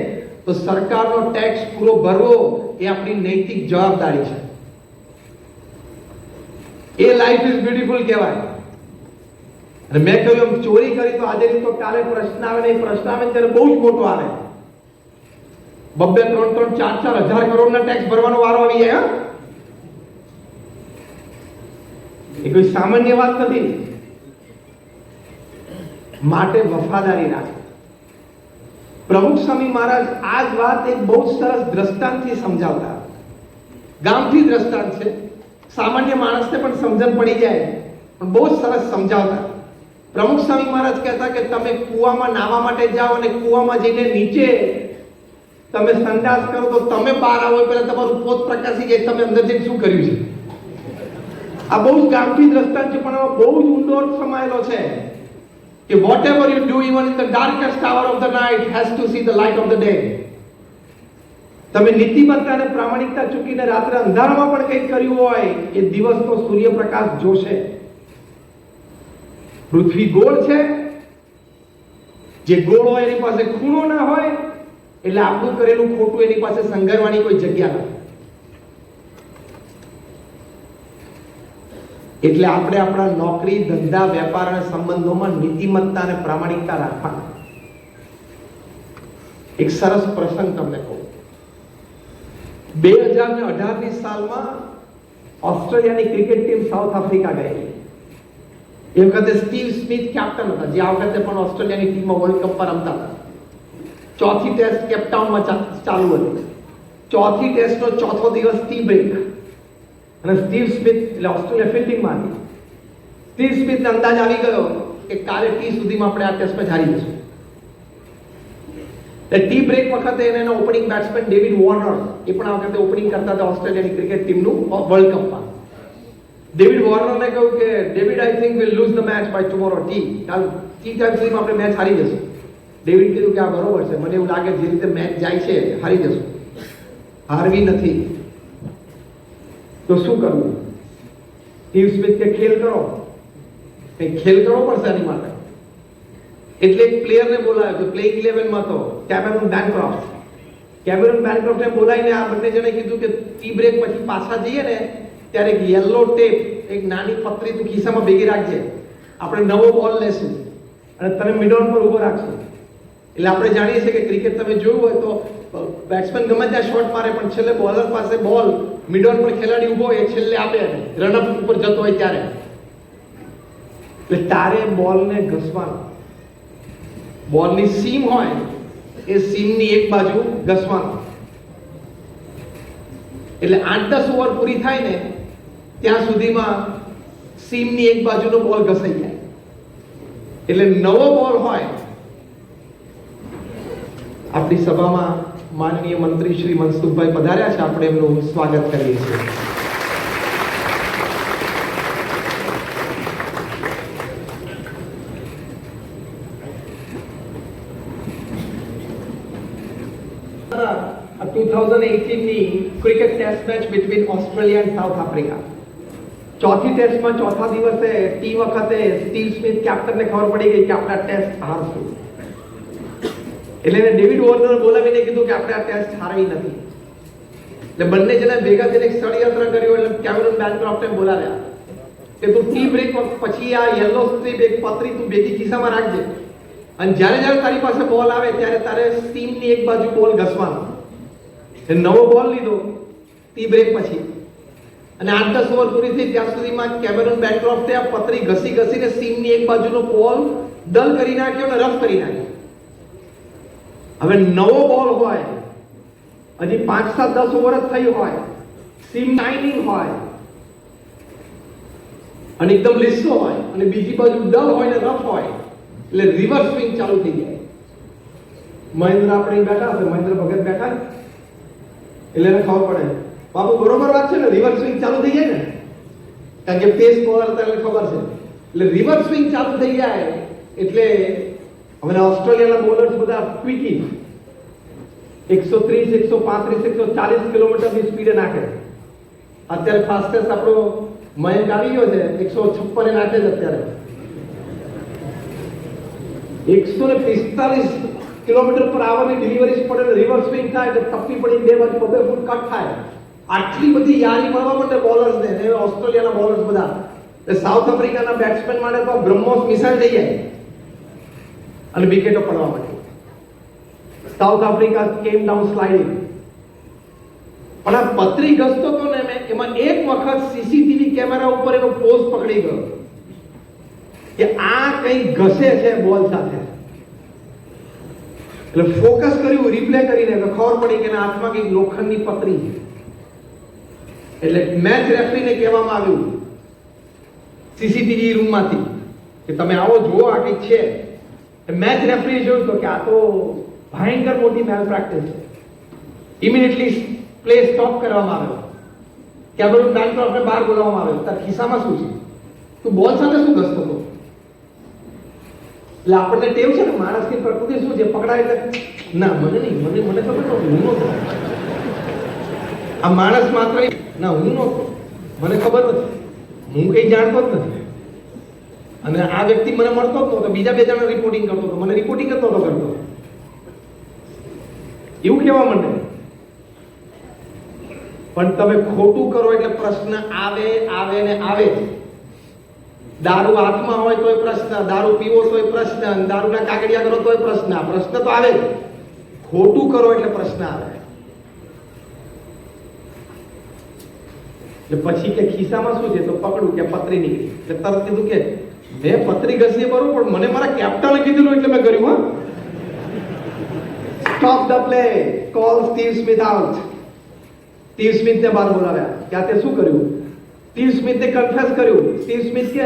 [SPEAKER 1] તો સરકારનો ટેક્સ પૂરો ભરવો એ આપણી નૈતિક જવાબદારી છે. એ લાઈફ ઇઝ બ્યુટીફુલ કહેવાય. અને મેં કહ્યું ચોરી કરી તો આજે નહીં તો કાલે પ્રશ્ન આવે ને, પ્રશ્ન આવે ત્યારે બહુ જ મોટો આવે. 2-3-4 કરોડના ટેક્સ ભરવાનો વારો આવી જાય. એ કોઈ સામાન્ય વાત નથી. માટે વફાદારી રાખે. પ્રમુખ સ્વામી મહારાજ આ જ વાત એક બહુ સરસ દ્રષ્ટાંતથી સમજાવતા. ગામથી દ્રષ્ટાંત છે, સામાન્ય માણસને પણ સમજણ પડી જાય, પણ બહુ સરસ સમજાવતા. પ્રમુખ સ્વામી મહારાજ કહેતા કે તમે કૂવામાં નાહવા માટે જાઓ અને કૂવામાં જઈને નીચે તમે સંડાસ કરો તો તમે બહાર આવો પહેલા તમારું પોત પ્રકાશી જાય તમે અંદર જઈને શું કર્યું છે. આ બહુ જ ગામથી દ્રષ્ટાંત છે, પણ આમાં બહુ જ ઊંડો અર્થ સમાયેલો છે કે whatever you do even in the darkest hour of the night has to see the light of the day. તમે નીતિમત્તા અને પ્રામાણિકતા ચૂકીને રાત્રે અંધારામાં પણ કંઈક કર્યું હોય એ દિવસનો સૂર્યપ્રકાશ જોશે. પૃથ્વી ગોળ છે, જે ગોળ હોય એની પાસે ખૂણો ના હોય, એટલે આપણું કરેલું ખોટું એની પાસે સંઘરવાની કોઈ જગ્યા નથી. એટલે આપણે આપણા નોકરી ધંધા વેપાર અને સંબંધોમાં નીતિમત્તા અને પ્રામાણિકતા રાખવા. એક સરસ પ્રસંગ તમને કહું. 2018ની સાલમાં ઓસ્ટ્રેલિયાની ક્રિકેટ ટીમ સાઉથ આફ્રિકા ગઈ. એ વખતે સ્ટીવ સ્મિથ કેપ્ટન હતા, જે આ વખતે પણ ઓસ્ટ્રેલિયાની ટીમમાં વર્લ્ડ કપમાં રમતા હતા. ચોથી ટેસ્ટ કેપટાઉનમાં ચાલુ હતી. ચોથી ટેસ્ટનો ચોથો દિવસ ટી બ્રેક અને સ્ટીવ સ્મિથ એટલે ઓસ્ટ્રેલિયા ફિલ્ડિંગમાં હતી. સ્ટીવ સ્મિથને અંદાજ આવી ગયો કે કાલે ટી સુધીમાં આપણે આ ટેસ્ટ મેચ હારી જઈશું. ટી બ્રેક વખતે એનો ઓપનિંગ બેટ્સમેન ડેવિડ વોર્નર, એ પણ આ વખતે ઓપનિંગ કરતા હતા ઓસ્ટ્રેલિયાની ક્રિકેટ ટીમનું વર્લ્ડ કપમાં. ડેવિડ વોર્નરને કહ્યું કે David I think will lose the match by tomorrow tea time સુધીમાં આપણે મેચ હારી જશું. ડેવિડ કીધું કે આ બરોબર છે, મને એવું લાગે જે રીતે મેચ જાય છે હારી જશું, હારવી નથી. તો શું કરવું? સ્ટીવ સ્મિથ કે ખેલ કરો, ખેલ કરવો પડશે આની માટે. એટલે એક પ્લેયરને બોલાવ્યો તો પ્લેઇંગ 11માં તો કેમેરન બેનક્રોફ્ટ. કેમેરન બેનક્રોફ્ટને બોલાવીને આ બંને જણે કીધું કે ટી બ્રેક પછી પાછા જઈએ ને ત્યારે એક યલો ટેપ, એક નાની પતરી તું ખિસ્સામાં ભેગી રાખજે, આપણે નવો બોલ લેશું અને તને મિડ ઓન પર ઉભો રાખશું. એટલે આપણે જાણીએ છીએ કે ક્રિકેટ તમે જોયું હોય તો બેટ્સમેન ગમે ત્યાં શોટ મારે પણ છેલ્લે બોલર પાસે બોલ મિડ ઓન પર ખેલાડી ઉભો હોય એ છેલ્લે આપે રનઅપ ઉપર જતો હોય ત્યારે. એટલે તારે બોલને ઘસવાનો, બોલની સીમ હોય એ સીમની એક બાજુ ઘસવાનો. એટલે 8-10 ઓવર પૂરી થાય ને ત્યાં સુધીમાં સીમની એક બાજુનો બોલ ઘસાઈ જાય. એટલે નવો બોલ હોય. આપણી સભામાં માનનીય મંત્રી શ્રી મનસુખભાઈ પધાર્યા છે, આપણે એમનું સ્વાગત કરીએ છીએ. આ 2018ની cricket test match between Australia and South Africa. ચોથી ટેસ્ટમાં ચોથા દિવસે ટી વખતે સ્ટીવ સ્મિથ કેપ્ટનને ખબર પડી ગઈ કે આપણે આ ટેસ્ટ હારશું. એટલે એને ડેવિડ વોર્નર બોલાવીને કીધું કે આપણે આ ટેસ્ટ હારવી નથી. એટલે બંને જણા ભેગા થઈને ષડયંત્ર કર્યું. એટલે કેમેરન બેનક્રોફ્ટને બોલાવ્યા કે તું ટી બ્રેક પછી આ યલો સ્ટ્રીપ એક પતરી તું ભેગી ખિસ્સામાં રાખજે અને જ્યારે તારી પાસે બોલ આવે ત્યારે તારે સીમની એક બાજુ બોલ ઘસવાનો. એ નવો બોલ લીધો ટી બ્રેક પછી, અને 8-10 ઓવર પૂરી થઈ ત્યાં સુધીમાં કેમેરન બેનક્રોફ્ટે આ પતરી ઘસીને સીમની એક બાજુનો બોલ ડલ કરી નાખ્યો અને રફ કરી નાખ્યો. હવે નવો બોલ હોય, હજી 5-7-10 ઓવર જ થઈ હોય, સીમ શાઇનિંગ હોય અને એકદમ લીસો હોય, અને બીજી બાજુ ડલ હોય ને રફ હોય, એટલે રિવર્સ સ્વિંગ ચાલુ થઈ જાય. મહેન્દ્ર આપણે બેઠા છે, મહેન્દ્ર ભગત બેઠા, એટલે એને ખબર પડે બાપુ બરોબર વાત છે ને, રિવર્સ સ્વિંગ ચાલુ થઈ જાય ને, કારણ કે પેસ બોલર હતા એટલે ખબર છે. એટલે રિવર્સ સ્વિંગ ચાલુ થઈ જાય એટલે હવે ઓસ્ટ્રેલિયાના બોલર્સ બધા ક્વિકી 130, 135, 140 કિલોમીટરની સ્પીડે નાખે. અત્યારે ફાસ્ટેસ્ટ આપણો મયંક આવી ગયો છે 156 નાખે છે અત્યારે. 145 કિલોમીટર પર આવરની ડિલિવરી પડે, રિવર્સ સ્વિંગ થાય એટલે ટપ્પી પડી 2 બાજુ 2 ફૂટ કટ થાય. આટલી બધી યારી મળવા માટે બોલર્સને, ને ઓસ્ટ્રેલિયાના બોલર્સ બધા, એટલે સાઉથ આફ્રિકાના બેટ્સમેન માટે તો બ્રહ્મોસ મિસાઇલ થઈ જાય અને વિકેટો પડવા માટે. સાઉથ આફ્રિકા કેમ ડાઉન સ્લાઇડિંગ. પણ આ પતરી ગસતો તો ને એમાં એક વખત સીસીટીવી કેમેરા ઉપર એનો પોઝ પકડી ગયો કે આ કઈ ઘસે છે બોલ સાથે. એટલે ફોકસ કર્યું, રિપ્લે કરીને તો ખબર પડી કે એના હાથમાં કઈ લોખંડની પતરી છે. એટલે મેચ રેફરીને કહેવામાં આવ્યું સીસીટીવી રૂમમાંથી કે તમે આવો જુઓ આ કઈ છે. મેચ રેફરીએ જોયું તો કે આ તો ભયંકર મોટી મેલ પ્રેક્ટિસ છે. ઇમિડિયેટલી પ્લે સ્ટોપ કરવામાં આવ્યો. કેમેરન બેનક્રોફ્ટને બહાર બોલાવવામાં આવ્યો. તાર ખિસ્સામાં શું છે? તું બોલ સાથે શું ઘસતો હતો? એટલે આપણને ટેવ છે ને, માણસની પ્રકૃતિ શું છે, પકડાય એટલે ના મને નહીં, મને ખબર નહોતી, હું નહોતો. આ માણસ માત્ર ના હું નહોતો, મને ખબર નથી, હું કઈ જાણતો જ નથી. અને આ વ્યક્તિ મને મળતો જ નહોતો, બીજા 2 જણા રિપોર્ટિંગ કરતો હતો, મને રિપોર્ટિંગ જ નહોતો કરતો. એવું કહેવા માંડે. પણ તમે ખોટું કરો એટલે પ્રશ્ન આવે ને આવે. દારૂ હાથમાં હોય તોય પ્રશ્ન, દારૂ પીવો તોય પ્રશ્ન, દારૂના કાગડિયા કરો તોય પ્રશ્ન. પ્રશ્ન તો આવે, ખોટું કરો એટલે પ્રશ્ન આવે. એટલે પછી કે ખિસ્સામાં શું છે તો પકડું કે પતરી નીકળી. એટલે તરત કીધું કે મેં પતરી ઘસી બરોબર, પણ મને મારા કેપ્ટને કીધું એટલે મેં કર્યું. હા, stop the play, call Steve Smith out. Steve સ્મિથને બહાર બોલાવ્યા કે આ તે શું કર્યું? સ્ટીવ સ્મિથે કન્ફેસ કર્યું. સ્ટીવ સ્મિથ કે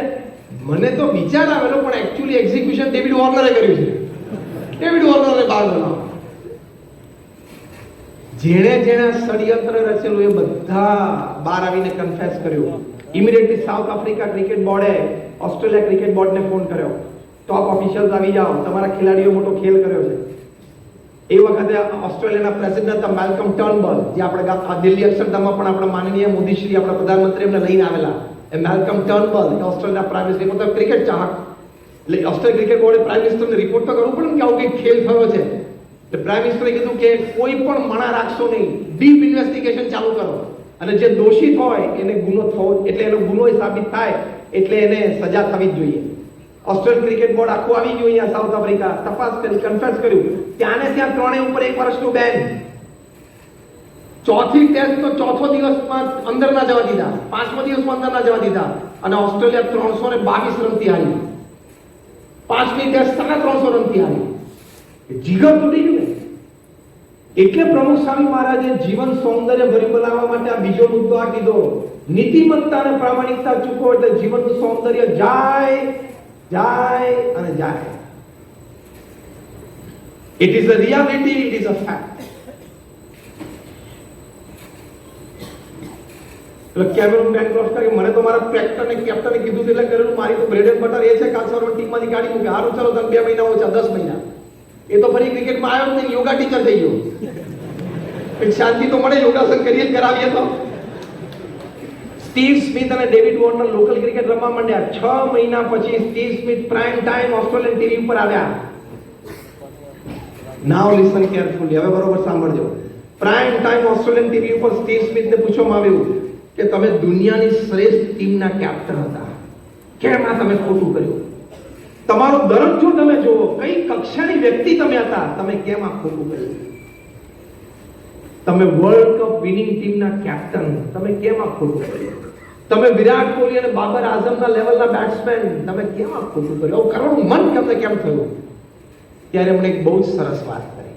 [SPEAKER 1] મને તો વિચાર આવેલો, પણ એક્ચ્યુઅલી એક્ઝિક્યુશન ડેવિડ વોર્નરે કર્યું છે. ડેવિડ વોર્નરને બહાર બોલાવો. જેણે ષડયંત્ર રચેલું એ બધા બહાર આવીને કન્ફેસ કર્યું. ઇમિડિયેટલી સાઉથ આફ્રિકા ક્રિકેટ બોર્ડે ઓસ્ટ્રેલિયા ક્રિકેટ બોર્ડને ફોન કર્યો, ટોપ ઓફિશિયલ્સ આવી જાઓ, તમારા ખેલાડીઓ મોટો ખેલ કર્યો છે. એ વખતે ઓસ્ટ્રેલિયાના પ્રેસિડેન્ટ હતા મેલ્કમ ટર્નબલ, જે આપણે દિલ્હી અક્ષરધામમાં પણ આપણા માનનીય મોદીશ્રી, આપણા પ્રધાનમંત્રી એમને લઈને આવેલા. એ મેલ્કમ ટર્નબલ ઓસ્ટ્રેલિયાના પ્રાઇમ મિનિસ્ટર, પોતે ક્રિકેટ ચાહક. એટલે ઓસ્ટ્રેલિયા ક્રિકેટ બોર્ડે પ્રાઇમ મિનિસ્ટરને રિપોર્ટ તો કરવું પડે કે આવું કંઈક ખેલ થયો છે. એટલે પ્રાઇમ મિનિસ્ટરે કીધું કે કોઈ પણ મણા રાખશો નહીં, ડીપ ઇન્વેસ્ટિગેશન ચાલુ કરો, અને જે દોષિત હોય એને ગુનો થવો, એટલે એનો ગુનો સાબિત થાય એટલે એને સજા થવી જ જોઈએ. ઓસ્ટ્રેલિયન ક્રિકેટ બોર્ડ આખું આવી ગયું અહીંયા સાઉથ આફ્રિકા, તપાસ કરી, કન્ફેસ કર્યું. ત્યાં 3 ઉપર 1 વર્ષનું બેન. ચોથી ટેસ્ટ તો ચોથો દિવસમાં અંદર ના જવા દીધા, 5મા દિવસમાં અંદર ના જવા દીધા, અને ઓસ્ટ્રેલિયા 322 રનથી હારી. 5મી ટેસ્ટ 350 રનથી હારી. જીગર તૂટી ગયું ને. એટલે પ્રમુખ સ્વામી મહારાજે જીવન સૌંદર્ય ભર્યું બનાવવા માટે આ બીજો મુદ્દો આ કીધો. નીતિમત્તા અને પ્રામાણિકતા ચૂકો એટલે જીવનનું સૌંદર્ય જાય અને જાય. It is a reality, it is a fact. એટલે કેમેરન બેનક્રોફ્ટ કે મને તો મારા કેપ્ટને કીધું એટલે કરેલું. મારી તો બ્રેડ એન્ડ બટર એ છે કાલ સવારમાં ટીમમાંથી કાઢી મૂકે. હારું ચાલો તને 2 મહિના ઓછા, 10 મહિના. એ તો ફરી ક્રિકેટમાં આવ્યો નહીં, યોગા ટીચર થઈ ગયો. એક શાંતિ તો મળે, યોગાસન કરીએ કરાવીએ તો. સ્ટીવ સ્મિથ અને ડેવિડ વોર્નર લોકલ ક્રિકેટ રમવા માંડ્યા. 6 મહિના પછી Steve Smith prime time Australian TV ઉપર આવ્યા. નાઉ લિસન કેરફુલી, હવે બરોબર સાંભળજો. પ્રાઇમ ટાઈમ ઓસ્ટ્રેલિયન ટીવી ઉપર સ્ટીવ સ્મિથને પૂછવામાં આવ્યું કે તમે દુનિયાની શ્રેષ્ઠ ટીમના કેપ્ટન હતા, કેમ આ તમે ખોટું કર્યું? તમારો દરજ્જો તમે જુઓ, કઈ કક્ષાની વ્યક્તિ તમે હતા, તમે કેમ આ ખોટું કર્યું? તમે વર્લ્ડ કપ વિનિંગ ટીમના કેપ્ટન, તમે કેમ આ ખોટું કર્યું? તમે વિરાટ કોહલી અને બાબર આઝમના લેવલના બેટ્સમેન, તમે કેમ આ ખોટું કર્યું? આવું કરવાનું મન તમને કેમ થયું? ત્યારે મને એક બહુ જ સરસ વાત કરી,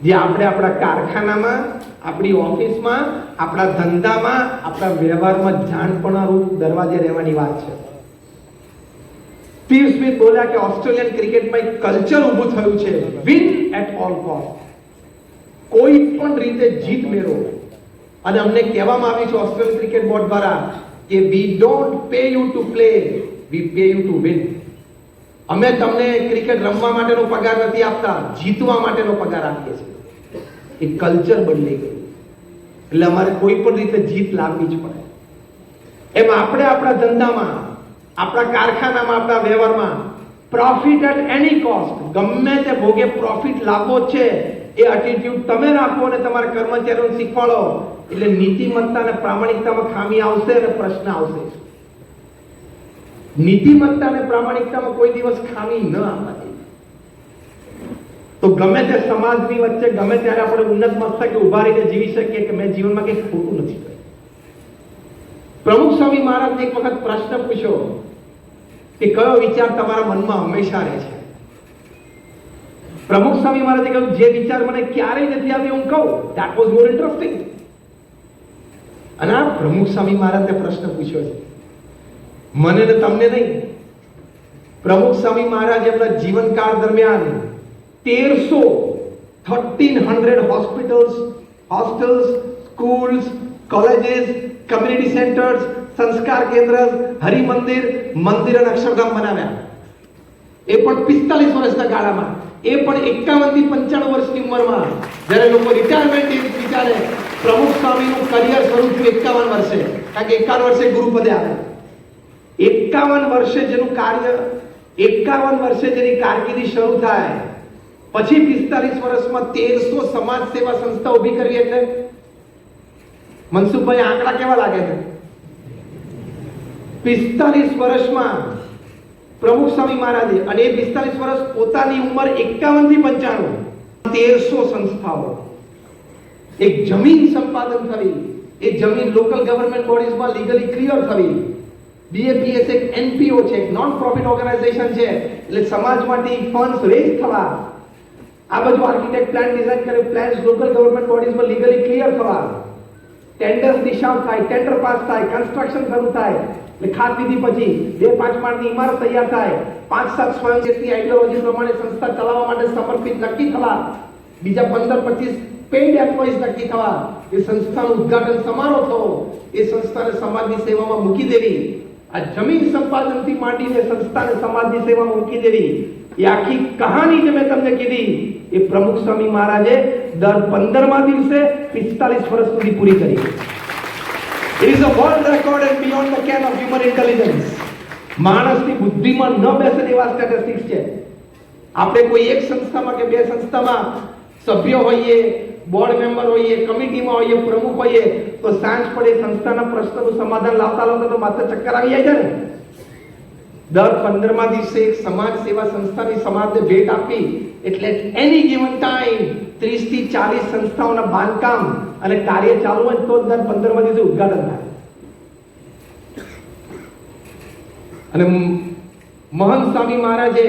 [SPEAKER 1] જે આપણે આપણા કારખાનામાં, આપણી ઓફિસમાં, આપણા ધંધામાં, આપણા વ્યવહારમાં જાણપણારૂપ દરવાજે રહેવાની વાત છે. સ્ટીવ સ્મિથ બોલ્યા કે ઓસ્ટ્રેલિયન ક્રિકેટમાં એક કલ્ચર ઊભું થયું છે, વિન એટ ઓલ કોસ્ટ, કોઈ પણ રીતે જીત મેળવો. અને અમને કહેવામાં આવ્યું છે ઓસ્ટ્રેલિયન ક્રિકેટ બોર્ડ દ્વારા કે we don't pay you to play, we pay you to win. અમે તમને ક્રિકેટ રમવા માટેનો પગાર નથી આપતા, જીતવા માટેનો પગાર આપીએ છીએ. એ કલ્ચર બદલાઈ ગયું, એટલે અમારે કોઈ પણ રીતે જીત લાવવી જ પડે. એમ આપણે આપણા ધંધામાં, આપણા કારખાનામાં, આપણા વ્યવહારમાં પ્રોફિટ એટ એની કોસ્ટ, ગમે તે ભોગે પ્રોફિટ લાવવો છે, એ એટીટ્યુડ તમે રાખો અને તમારા કર્મચારીઓને શીખવાડો, એટલે નીતિમત્તા અને પ્રામાણિકતામાં ખામી આવશે અને પ્રશ્ન આવશે. નીતિમત્તા અને પ્રામાણિકતામાં કોઈ દિવસ ખામી ન આવતી. તો ગમે તે સમાજની વચ્ચે ગમે ત્યારે આપણે ઉન્નત મસ્તકે ઉભા રહીને જીવી શકીએ કે મેં જીવનમાં કંઈ ખોટું નથી કર્યું. પ્રમુખ સ્વામી મહારાજને એક વખત પ્રશ્ન પૂછ્યો કે કયો વિચાર તમારા મનમાં હંમેશા રહે છે? પ્રમુખ સ્વામી મહારાજે કહ્યું, જે વિચાર મને ક્યારેય નથી આવ્યો હું કહું. That was more interesting. અને આ પ્રમુખ સ્વામી મહારાજને પ્રશ્ન પૂછ્યો છે, મને ને તમને નહીં. પ્રમુખ સ્વામી મહારાજ એમના જીવનકાળ દરમિયાન 1300 hospitals, hostels, schools, colleges, community centres, સંસ્કાર કેન્દ્ર, હરિમંદિર, મંદિર અને અક્ષરધામ બનાવ્યા. એ પણ 45 વર્ષના ગાળામાં, એ પણ 51 થી 95 વર્ષની ઉંમરમાં. જ્યારે લોકો રિટાયરમેન્ટ વિચારે, પ્રમુખ સ્વામીનું કરિયર શરૂ થયું 51 વર્ષે, કારણ કે 51 વર્ષે ગુરુપદે આવે. 51 વર્ષે જેનું કાર્ય, 51 વર્ષે જેની કારકિર્દી શરૂ થાય, પછી 45 વર્ષમાં 1300 સમાજ સેવા સંસ્થા ઊભી કરવી, એટલે મનસુખભાઈ આંકડા કેવા લાગે છે? 45 વર્ષમાં પ્રમુખ સ્વામી મહારાજે, અને એ 45 વર્ષ પોતાની ઉંમર 51 થી 95, 1300 સંસ્થાઓ. એક જમીન સંપાદન થવી, એ જમીન લોકલ ગવર્નમેન્ટ બોડીઝમાં લીગલી ક્લિયર થવી. બીએપીએસ એક એનપીઓ છે, એક નોન પ્રોફિટ ઓર્ગેનાઇઝેશન છે, એટલે સમાજમાંથી ફંડ્સ રેઝ થવા. આ બધું આર્કિટેક્ટ પ્લાન ડિઝાઇન કરે, પ્લાન્સ લોકલ ગવર્નમેન્ટ બોડીઝમાં લીગલી ક્લિયર થવા. ટેન્ડર્સ નિશાળ થાય, ટેન્ડર પાસ થાય, કન્સ્ટ્રક્શન શરૂ થાય, એટલે ખાતવિધિ પછી 2-5 માળની ઇમારત તૈયાર થાય, 5-7 સ્વયંસેવકની આઈડિયોલોજી પ્રમાણે સંસ્થા ચલાવવા માટે સમર્પિત નક્કી થવા, બીજા 15-25 પેઇડ એમ્પ્લોઈઝ નક્કી થવા, એ સંસ્થાનું ઉદ્ઘાટન સમારોહ થવો, એ સંસ્થાને સમાજની સેવામાં મૂકી દેવી. આ જમીન સંપાદનથી માંડીને સંસ્થાને સમાજની સેવામાં મૂકી દેવી, એ આખી કહાની જે મેં તમને કીધી, એ પ્રમુખ સ્વામી મહારાજે દર 15મા દિવસે 45 વર્ષ સુધી પૂરી કરી. It is a world record and beyond the ken of human intelligence. માણસની બુદ્ધિમાં ન બેસે એવા સ્ટેટિસ્ટિક્સ છે. આપણે કોઈ એક સંસ્થામાં કે બે સંસ્થામાં સભ્ય હોઈએ, બોર્ડ મેમ્બર હોઈએ, કમિટીમાં હોઈએ, પ્રમુખ હોઈએ, તો સાંજ પડે સંસ્થાના પ્રશ્નનું સમાધાન લાવતા લાવતા તો માત્ર ચક્કર આવી જાય છે ને. દર 15મા દિવસે એક સમાજ સેવા સંસ્થાની સમાજને ભેટ આપી, એટલે એની ગિવન ટાઈમ 30 થી 40 સંસ્થાઓના બાંધકામ અને કાર્ય ચાલુ હોય તો દર 15મા દિવસે ઉદ્ઘાટન થાય. અને મહંત સ્વામી મહારાજે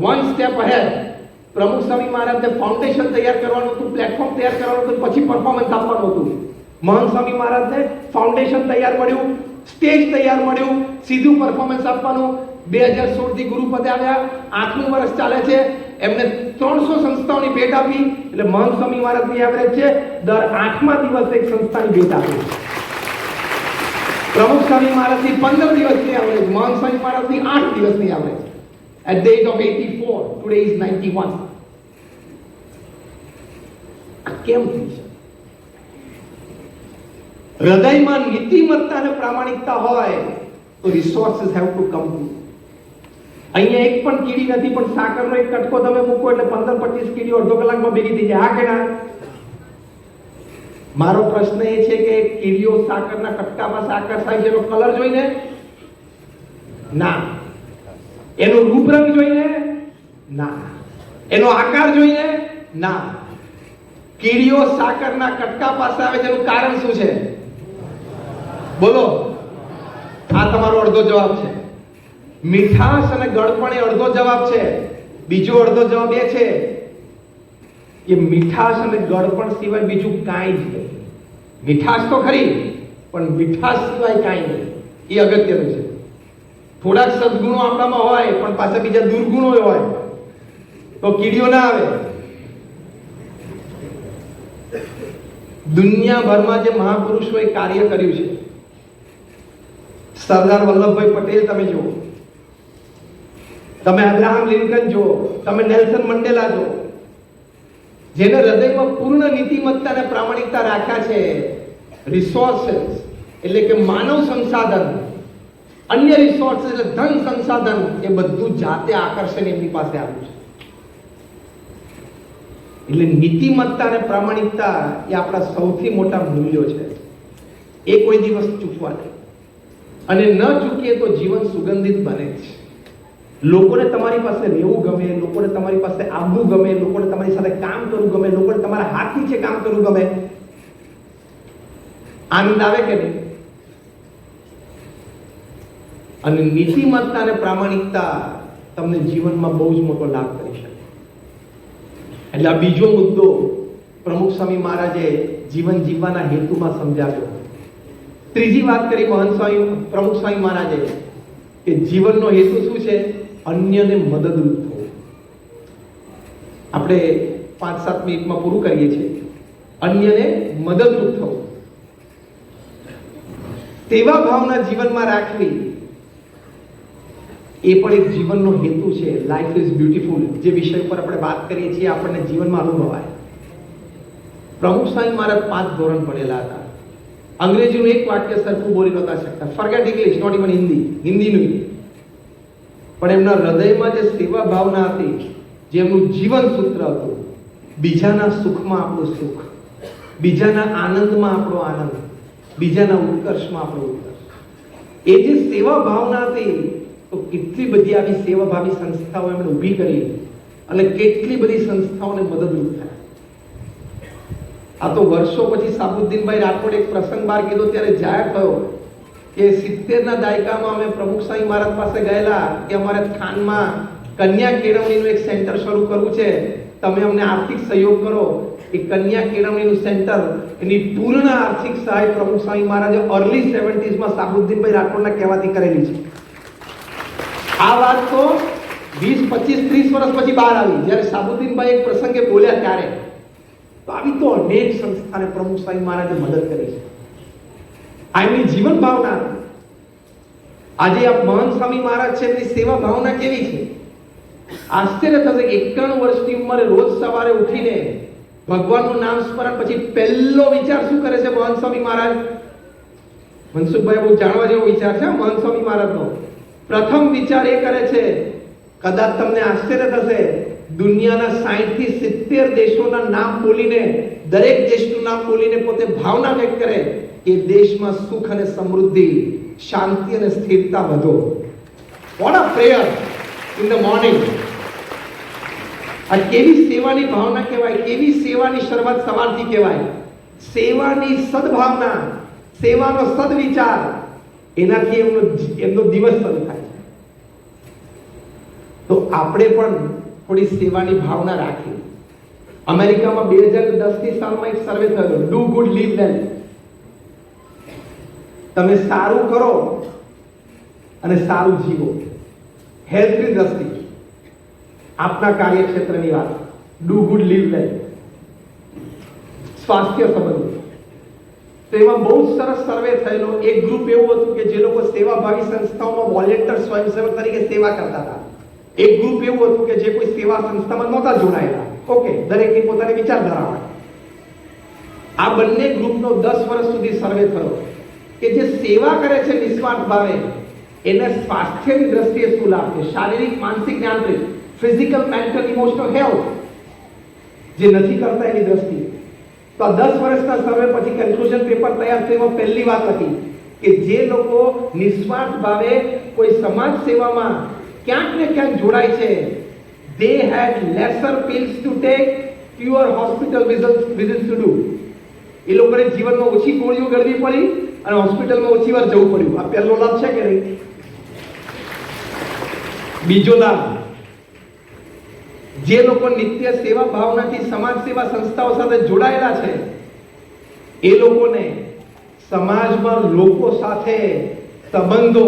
[SPEAKER 1] વન સ્ટેપ અહેડ, પ્રમુખ સ્વામી મહારાજને ફાઉન્ડેશન તૈયાર કરવાનું હતું, પ્લેટફોર્મ તૈયાર કરવાનું હતું, પછી પરફોર્મન્સ આપવાનું હતું. મહંત સ્વામી મહારાજને ફાઉન્ડેશન તૈયાર મળ્યું, સ્ટેજ તૈયાર મળ્યું, સીધું પરફોર્મન્સ આપવાનું. 2016 થી ગુરુપદે આવ્યા, 8મું વર્ષ ચાલે છે. એમને 300 સંસ્થાઓની ભેટ આપી, એટલે મહંત સ્વામી મહારાજની એવરેજ છે દર 8મા દિવસે એક સંસ્થાની ભેટ આપી. પ્રમુખ સ્વામી મહારાજની 15 દિવસની એવરેજ, મહંત સ્વામી મહારાજની 8 દિવસની average. At the age of 84, today is 91. કેમ થઈ છે? હૃદયમાં નીતિમત્તા અને પ્રામાણિકતા હોય તો resources have to come to. અહીંયા એક પણ કીડી નથી, પણ સાકરનો એક કટકો તમે મૂકો એટલે 15-25 કીડીઓ અડધો કલાકમાં ભેગી થઈ જાય. હા કે ના? મારો પ્રશ્ન એ છે કે કીડીઓ સાકરના કટકામાં સાકર થાય છે એનો કલર જોઈને? ના. એનો રૂપરંગ જોઈને? ના. એનો આકાર જોઈને? ના. કીડીઓ સાકરના કટકા પાસે આવે છે, એનું કારણ શું છે? બોલો. આ તમારો અડધો જવાબ છે. મીઠાશ અને ગળપણ એ અડધો જવાબ છે. બીજો અડધો જવાબ એ છે કે મીઠાશ અને ગળપણ સિવાય બીજું કાંઈ જ નહીં. મીઠાશ તો ખરી, પણ મીઠાશ સિવાય કાંઈ નહીં. એ અગત્યનું છે. થોડાક સદગુણો આપણામાં હોય પણ પાછા બીજા દુર્ગુણો હોય તો કીડીઓ ના આવે. દુનિયાભરમાં જે મહાપુરુષોએ કાર્ય કર્યું છે, સરદાર વલ્લભભાઈ પટેલ તમે જુઓ, તમે અબ્રાહમ લિંકન જુઓ, તમે નેલ્સન મંડેલા જુઓ, જેને હૃદયમાં પૂર્ણ નીતિમત્તા અને પ્રામાણિકતા રાખ્યા છે. રિસોર્સિસ એટલે કે માનવ સંસાધન, અન્ય રિસોર્સિસ એટલે ધન સંસાધન, એ બધું જાતે આકર્ષણ એમની પાસે આવ્યું છે. એટલે નીતિમત્તા અને પ્રામાણિકતા એ આપણા સૌથી મોટા મૂલ્યો છે. એ કોઈ દિવસ ચૂકવા નહીં, અને ન ચૂકીએ તો જીવન સુગંધિત બને છે. લોકોને તમારી પાસે રહેવું ગમે, લોકોને તમારી પાસે આવવું ગમે, લોકોને તમારી સાથે કામ કરવું ગમે, લોકોને તમારા હાથ નીચે કામ કરવું ગમે. આનંદ આવે કે નહીં? અને નીતિમત્તા અને પ્રામાણિકતા તમને જીવનમાં બહુ જ મોટો લાભ કરી શકે. એટલે આ બીજો મુદ્દો પ્રમુખ સ્વામી મહારાજે જીવન જીવવાના હેતુમાં સમજાવ્યો. ત્રીજી વાત કરી પ્રમુખ સ્વામી મહારાજે કે જીવનનો હેતુ શું છે? અન્યને મદદરૂપ થવું. આપણે 5-7 મિનિટમાં પૂરું કરીએ છીએ. અન્યને મદદરૂપ થવું, સેવા ભાવના જીવનમાં રાખવી, એ પણ એક જીવનનો હેતુ છે. લાઈફ ઇઝ બ્યુટીફુલ, જે વિષય પર આપણે વાત કરીએ છીએ, આપણને જીવનમાં અનુભવાય. પ્રમુખ સ્વામી મહારાજ 5 ધોરણ ભણેલા હતા. અંગ્રેજીનું એક વાક્ય સરખું બોલી નહોતા શકતા. ફોરગેટ ઇંગ્લિશ, નોટ ઇવન હિન્દીનું. પણ એમના હૃદયમાં જે સેવા ભાવના હતી, જે એમનું જીવન સૂત્ર હતું, બીજાના સુખમાં આપણું સુખ, બીજાના આનંદમાં આપણો આનંદ, બીજાના ઉત્કર્ષમાં આપણો ઉત્કર્ષ, એ જે સેવા ભાવના હતી, તો કેટલી બધી આવી સેવાભાવી સંસ્થાઓ એમણે ઊભી કરી અને કેટલી બધી સંસ્થાઓને મદદરૂપ થાય. આ તો વર્ષો પછી સાબુદ્દીનભાઈ રાઠોડ એક પ્રસંગ બહાર કીધો ત્યારે જાહેર થયો કે 70ના દાયકામાં અમે પ્રમુખ સ્વામી મહારાજ પાસે ગયેલા કે અમારે થાનમાં કન્યા કેળવણીનું એક સેન્ટર શરૂ કરવું છે, તમે અમને આર્થિક સહયોગ કરો. એ કન્યા કેળવણીનું સેન્ટર, એની પૂર્ણ આર્થિક સહાય પ્રમુખ સ્વામી મહારાજે અર્લી 70sમાં સાબુદ્દીનભાઈ રાઠોડના કહેવાથી કરેલી છે. આ વાત તો 20, 25, 30 વર્ષ પછી બહાર આવી, જ્યારે સાબુદ્દીનભાઈ એક પ્રસંગે બોલ્યા ત્યારે. તો આવી તો અનેક સંસ્થાને પ્રમુખ સ્વામી મહારાજે મદદ કરી છે. આ એમની જીવન ભાવના. આજે આ મહંત સ્વામી મહારાજ છે, એમની સેવા ભાવના કેવી છે? આશ્ચર્ય થશે કે 91 વર્ષની ઉંમરે રોજ સવારે ઉઠીને ભગવાનનું નામ સ્મરણ પછી પહેલો વિચાર શું કરે છે મહંત સ્વામી મહારાજ? મનસુખભાઈ બહુ જાણવા જેવો વિચાર છે મહંત સ્વામી મહારાજનો. પ્રથમ વિચાર એ કરે છે, કદાચ તમને આશ્ચર્ય થશે, દુનિયાના 60 થી 70 દેશોના નામ બોલીને, દરેક દેશનું નામ બોલીને પોતે ભાવના વ્યક્ત કરે કે દેશમાં સુખ અને સમૃદ્ધિ, શાંતિ અને સ્થિરતા વધો. What a prayer in the morning. આ કેવી સેવાની ભાવના કહેવાય, કેવી સેવાની શરૂઆત સવારથી કહેવાય. સેવાની સદભાવના, સેવાનો સદવિચાર, એનાથી એમનો દિવસ શરૂ થાય છે. તો આપણે પણ થોડી સેવાની ભાવના રાખી. અમેરિકામાં 2010ની સાલમાં એક સર્વે થયો, ડુ ગુડ લીવ વેલ. તમે સારું કરો અને સારું જીવો. હેલ્થની દ્રષ્ટિએ આપના કાર્યક્ષેત્રની વાત, ડુ ગુડ લીવ વેલ. સ્વાસ્થ્ય સંબંધી તો એમાં બહુ સરસ સર્વે થયેલો. એક ગ્રુપ એવું હતું કે જે લોકો સેવાભાવી સંસ્થાઓમાં વોલેન્ટિયર સ્વયંસેવક તરીકે સેવા કરતા હતા. એક ગ્રુપ એવું હતું કે જે કોઈ સેવા સંસ્થામાં નહોતા જોડાયેલા. ઓકે, દરેકની પોતાની વિચારધારા હોય. આ બંને ગ્રુપનો 10 વર્ષ સુધી સર્વે થયો કે જે સેવા કરે છે નિસ્વાર્થ ભાવે, એને સ્વાસ્થ્યની દ્રષ્ટિએ શું લાભ છે? શારીરિક, માનસિક, યાંત્રિક, ફિઝિકલ, મેન્ટલ, ઇમોશનલ હેલ્થ જે નથી કરતા એની દ્રષ્ટિએ. તો આ 10 વર્ષના સર્વે પછી કન્ક્લુઝન પેપર તૈયાર થયું. પહેલી વાત હતી કે જે લોકો નિસ્વાર્થ ભાવે કોઈ સમાજ સેવામાં ક્યાંક ને ક્યાંક જોડાય છે, they had lesser pills to take fewer hospital visits to do. એ લોકોને જીવનમાં ઓછી ગોળીઓ ગળવી પડી અને હોસ્પિટલમાં ઓછી વાર જવું પડ્યું. આ પહેલો લાભ છે કે નહીં? બીજો લાભ, જે લોકો નિત્ય સેવા ભાવનાથી સમાજ સેવા સંસ્થાઓ સાથે જોડાયેલા છે એ લોકોને સમાજમાં લોકો સાથે સંબંધો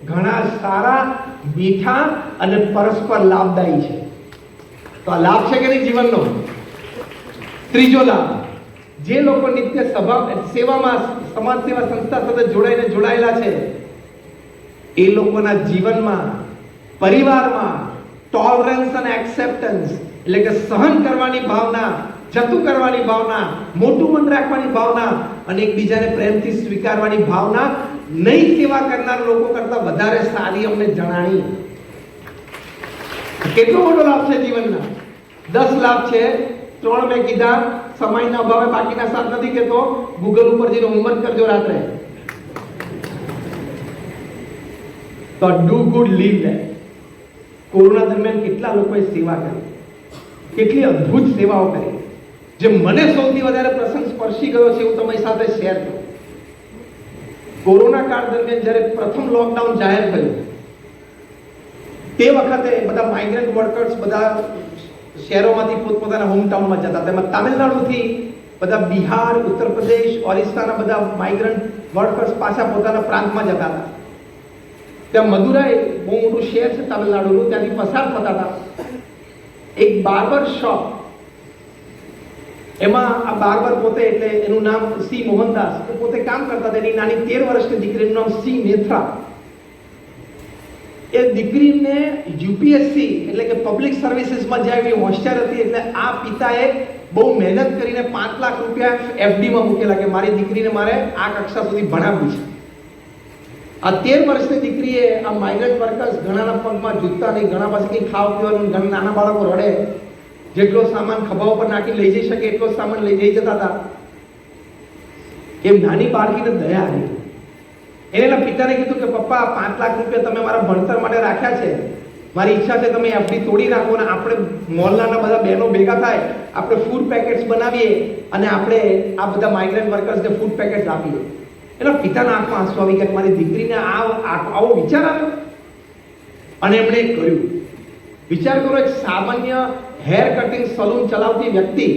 [SPEAKER 1] ઘણા સારા, મીઠા અને પરસ્પર લાભદાયી છે. તો આ લાભ છે કે નહીં જીવનનો? ત્રીજો લાભ, જે લોકો નિત્ય સેવામાં સમાજ સેવા સંસ્થા સાથે જોડાયેલા છે એ લોકોના જીવનમાં, પરિવારમાં ટોલરન્સ અને એક્સેપ્ટન્સ એટલે કે સહન કરવાની ભાવના, જતું કરવાની ભાવના, મોટું મન રાખવાની ભાવના અને એકબીજાને પ્રેમથી સ્વીકારવાની ભાવના નહીં સેવા કરનાર લોકો કરતા વધારે સારી અમને જણાણી. કેટલો મોટો લાભ છે જીવનના. 10 લાભ છે, 3 મેં કીધા, સમયના અભાવે બાકીના 7 નથી કહેતો. ગૂગલ ઉપર જઈને હોમવર્ક કરજો રાત્રે. તો do good, live life. Corona દરમિયાન કેટલા લોકોએ સેવા કરી, કેટલી અદ્ભુત સેવાઓ કરી. જે મને સૌથી વધારે પ્રસંગ સ્પર્શી ગયો છે હું તમારી સાથે શેર કરું. કોરોના કાળ દરમિયાન જ્યારે પ્રથમ લોકડાઉન જાહેર થયું તે વખતે બધા માઇગ્રન્ટ વર્કર્સ બધા શહેરોમાંથી પોતપોતાના હોમટાઉનમાં જતા. તેમાં તામિલનાડુથી બધા બિહાર, ઉત્તર પ્રદેશ, ઓરિસ્સાના બધા માઇગ્રન્ટ વર્કર્સ પાછા પોતાના પ્રાંતમાં જતા હતા. ત્યાં મદુરાઈ બહુ મોટું શહેર છે તામિલનાડુનું, ત્યાંથી પસાર થતા હતા. એક બાર્બર શોપ, એમાં આ બાર્બર પોતે, એટલે એનું નામ સી મોહનદાસ, પોતે કામ કરતા હતા. એની નાની 13 વર્ષની દીકરીનું નામ સી નેત્રા. એ દીકરીને યુપીએસસી એટલે કે પબ્લિક સર્વિસીસમાં જાય એવી હોશિયાર હતી. એટલે આ પિતાએ બહુ મહેનત કરીને 5 લાખ રૂપિયા એફડીમાં મૂકેલા કે મારી દીકરીને મારે આ કક્ષા સુધી ભણાવવી છે. આ 13 વર્ષની દીકરીએ આ માઇગ્રન્ટ વર્કર્સ, ઘણાના પગમાં જૂતા નહીં, ઘણા પાસે કંઈ ખાવા પીવાનું, ઘણા નાના બાળકો રડે, જેટલો સામાન ખભા ઉપર નાખી લઈ જઈ શકે એટલો સામાન લઈ જઈ જતા હતા. એમ નાની બાળકીને દયા આવી. એને એના પિતાને કીધું કે પપ્પા 5 લાખ રૂપિયા તમે મારા ભણતર માટે રાખ્યા છે, મારી ઈચ્છા છે તમે એફડી તોડી નાખો અને આપણે મોહલ્લાના બધા બહેનો ભેગા થાય, આપણે ફૂડ પેકેટ્સ બનાવીએ અને આપણે આ બધા માઇગ્રન્ટ વર્કર્સને ફૂડ પેકેટ્સ આપીએ. એના પિતાના આંખમાં આંસુ આવી ગયા. મારી દીકરીને આવો વિચાર આવ્યો અને એમણે કર્યું. વિચાર કરો, એક સામાન્ય હેર કટિંગ સલૂન ચલાવતી વ્યક્તિ,